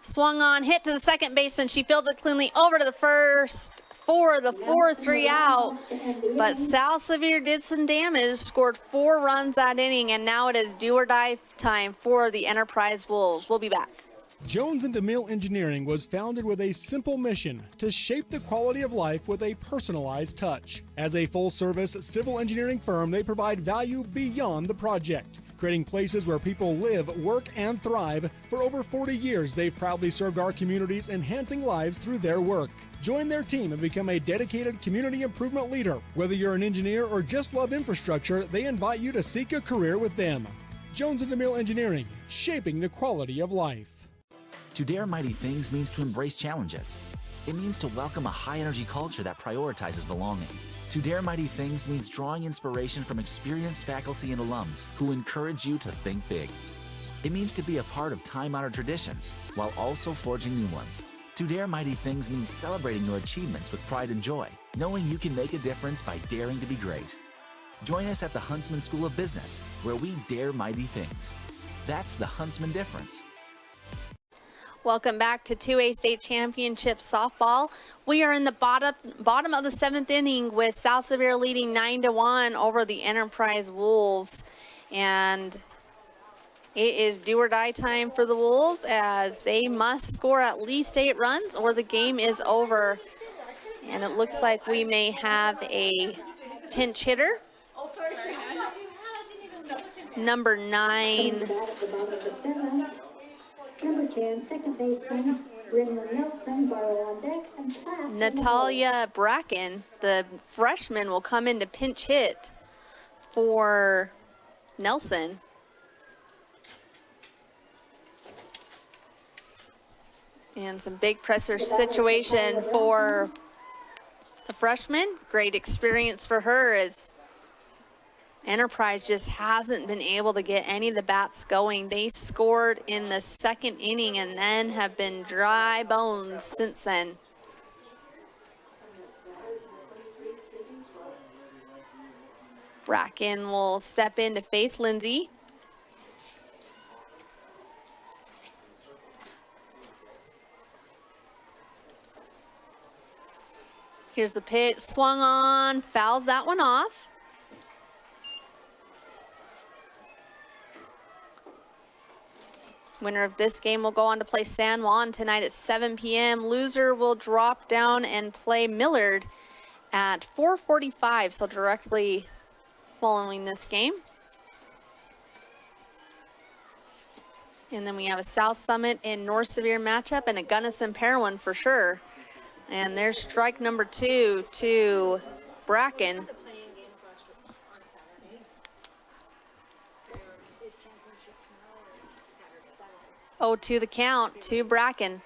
Swung on, hit to the second baseman. She fields it cleanly over to the first for the 4-3 out. But South Sevier did some damage, scored 4 runs that inning, and now it is do or die time for the Enterprise Wolves. We'll be back. Jones and DeMille Engineering was founded with a simple mission to shape the quality of life with a personalized touch. As a full-service civil engineering firm, they provide value beyond the project, creating places where people live, work, and thrive. For over 40 years, they've proudly served our communities, enhancing lives through their work. Join their team and become a dedicated community improvement leader. Whether you're an engineer or just love infrastructure, they invite you to seek a career with them. Jones and DeMille Engineering, shaping the quality of life. To dare mighty things means to embrace challenges. It means to welcome a high-energy culture that prioritizes belonging. To dare mighty things means drawing inspiration from experienced faculty and alums who encourage you to think big. It means to be a part of time-honored traditions while also forging new ones. To dare mighty things means celebrating your achievements with pride and joy, knowing you can make a difference by daring to be great. Join us at the Huntsman School of Business, where we dare mighty things. That's the Huntsman difference. Welcome back to 2A State Championship softball. We are in the bottom of the 7th inning with South Sevier leading 9-1 over the Enterprise Wolves. And it is do or die time for the Wolves, as they must score at least 8 runs or the game is over. And it looks like we may have a pinch hitter. Number 9. Number 10, second baseman, Brynner Nelson, borrow on deck, and Platt. Natalia Bracken, the freshman, will come in to pinch hit for Nelson. And some big pressure situation for the freshman. Great experience for her, as Enterprise just hasn't been able to get any of the bats going. They scored in the 2nd inning and then have been dry bones since then. Bracken will step in to face Lindsay. Here's the pitch, swung on, fouls that one off. Winner of this game will go on to play San Juan tonight at 7 p.m. Loser will drop down and play Millard at 4:45, so directly following this game. And then we have a South Summit and North Sevier matchup and a Gunnison pair one for sure. And there's strike number 2 to Bracken. 0-2 the count to Bracken.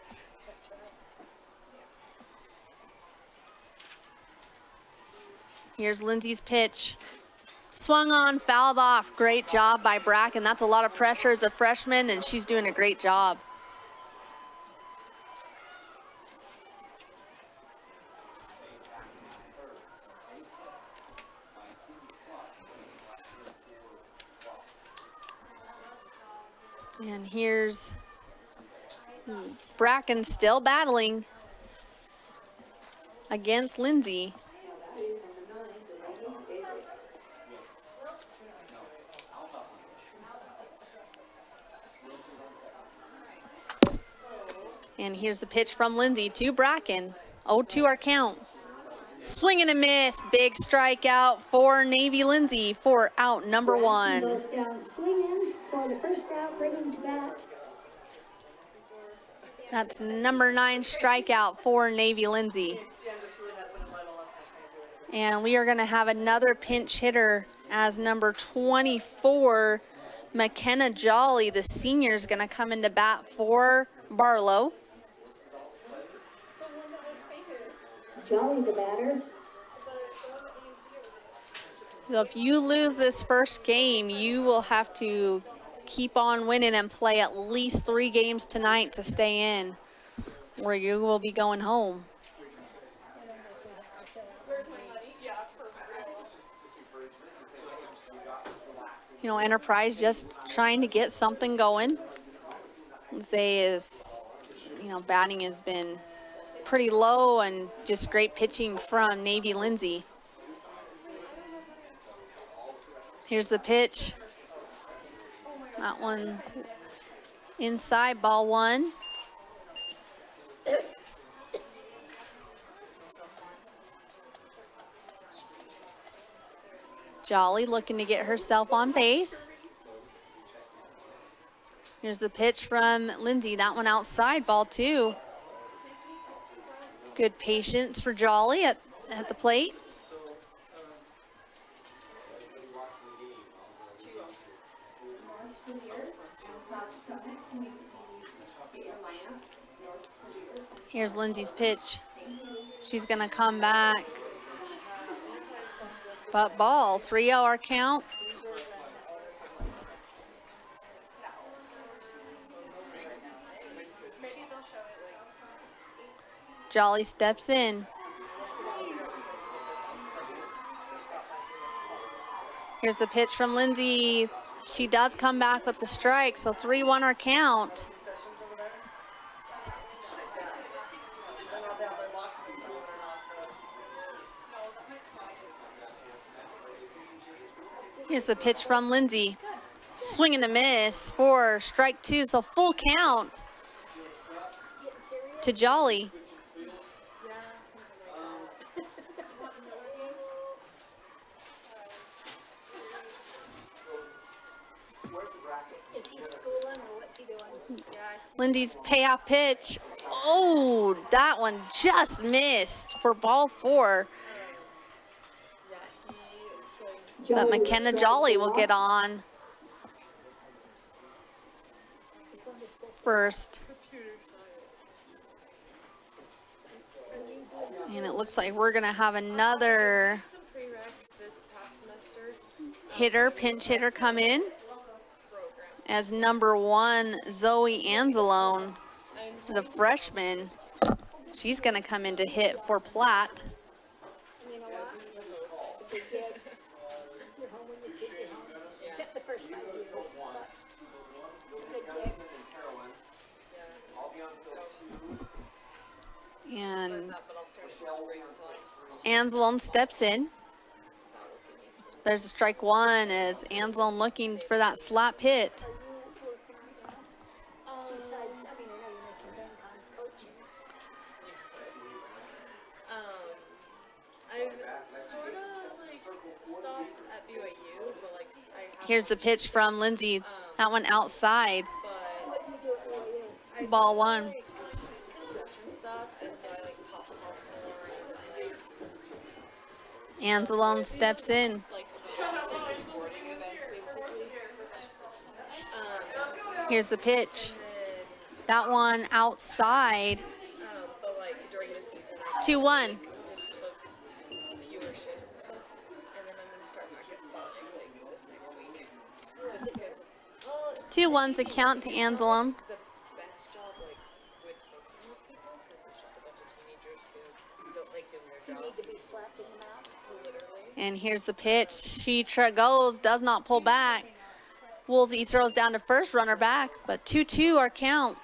Here's Lindsay's pitch. Swung on, fouled off. Great job by Bracken. That's a lot of pressure as a freshman, and she's doing a great job. And here's Bracken still battling against Lindsay. And here's the pitch from Lindsay to Bracken. 0-2 our count. Swing and a miss. Big strikeout for Navy Lindsay for out number 1. Goes down swinging for the first out, bringing to bat. That's number 9 strikeout for Navy Lindsay. And we are going to have another pinch hitter as number 24, McKenna Jolly. The senior is going to come into bat for Barlow. Jolly the batter. So if you lose this first game, you will have to keep on winning and play at least 3 games tonight to stay in, or you will be going home. You know, Enterprise just trying to get something going. Zay is, you know, batting has been pretty low, and just great pitching from Navy Lindsay. Here's the pitch. That one inside, ball 1. Jolly looking to get herself on base. Here's the pitch from Lindsay. That one outside, ball 2. Good patience for Jolly at the plate. Here's Lindsay's pitch. She's going to come back. But ball, 3-0 our count. Jolly steps in. Here's a pitch from Lindsay. She does come back with the strike, so 3-1 our count. Here's the pitch from Lindsay. Swing and a miss for strike 2, so full count to Jolly. Is he schooling or what's he doing? Lindsay's payoff pitch. Oh, that one just missed for ball 4. But McKenna Jolly will get on first. And it looks like we're going to have another hitter, pinch hitter come in as number 1, Zoe Anzalone, the freshman. She's going to come in to hit for Platt. Except the first 5 years. And Anzalone steps in. There's a strike 1 as Anzalone looking for that slap hit. I've sort of like stopped at BYU Here's the pitch from Lindsay. That one outside. Ball one. Anzalone steps in. Here's the pitch. That one outside. 2-1. 2-1's a count to Anzalone. And here's the pitch. She goes, does not pull back. Woolsey throws down to first, runner back, but 2-2 our count.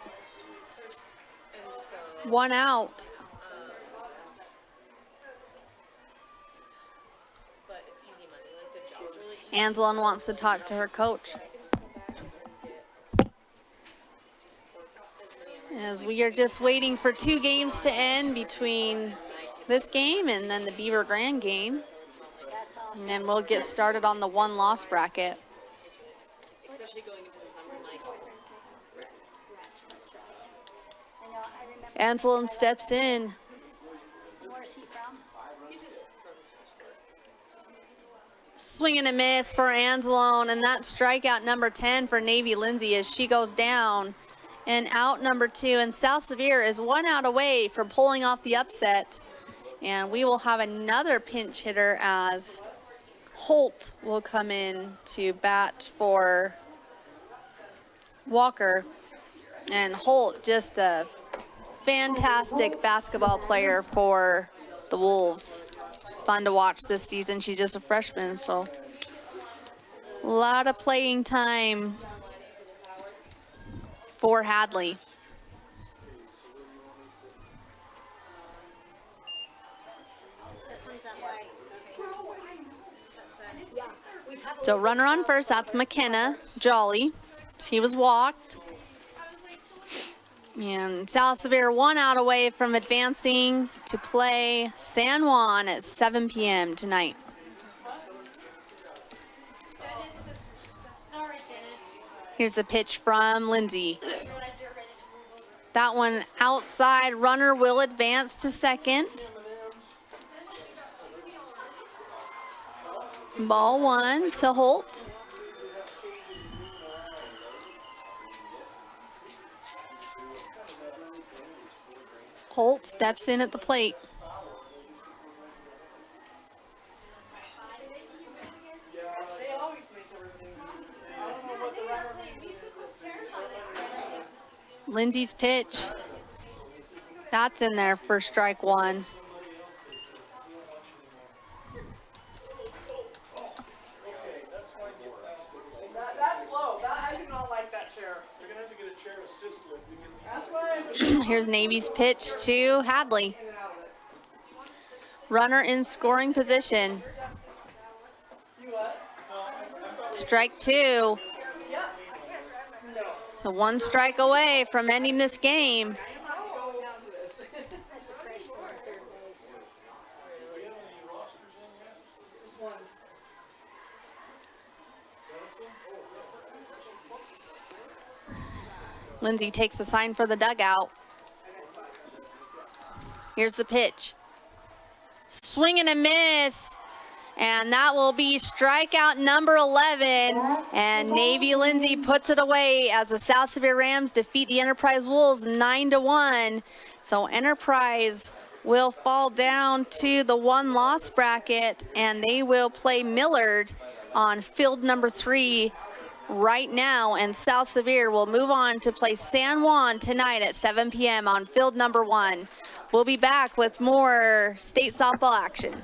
1 out. Anzalone wants to talk to her coach. As we are just waiting for 2 games to end between this game and then the Beaver Grand game. And then we'll get started on the 1-loss bracket. Anzalone steps in. Swing and a miss for Anzalone, and that's strikeout number 10 for Navy Lindsay as she goes down. And out number 2, and South Sevier is 1 out away from pulling off the upset. And we will have another pinch hitter as Holt will come in to bat for Walker. And Holt, just a fantastic basketball player for the Wolves. She's fun to watch this season. She's just a freshman, so a lot of playing time for Hadley. So runner on first, that's McKenna Jolly. She was walked. And South Sevier 1 out away from advancing to play San Juan at 7 p.m. tonight. Here's a pitch from Lindsay. That one outside, runner will advance to second. Ball 1 to Holt. Holt steps in at the plate. Lindsay's pitch. That's in there for strike 1. That's low. I do not like that chair. You're going to have to get a chair assist lift. Here's Navy's pitch to Hadley. Runner in scoring position. Strike 2. The 1 strike away from ending this game. Lindsay takes a sign for the dugout. Here's the pitch. Swing and a miss. And that will be strikeout number 11. And Navy Lindsay puts it away as the South Sevier Rams defeat the Enterprise Wolves 9-1. So Enterprise will fall down to the 1-loss bracket, and they will play Millard on field number 3 right now, and South Sevier will move on to play San Juan tonight at 7 p.m. on field number 1. We'll be back with more state softball action.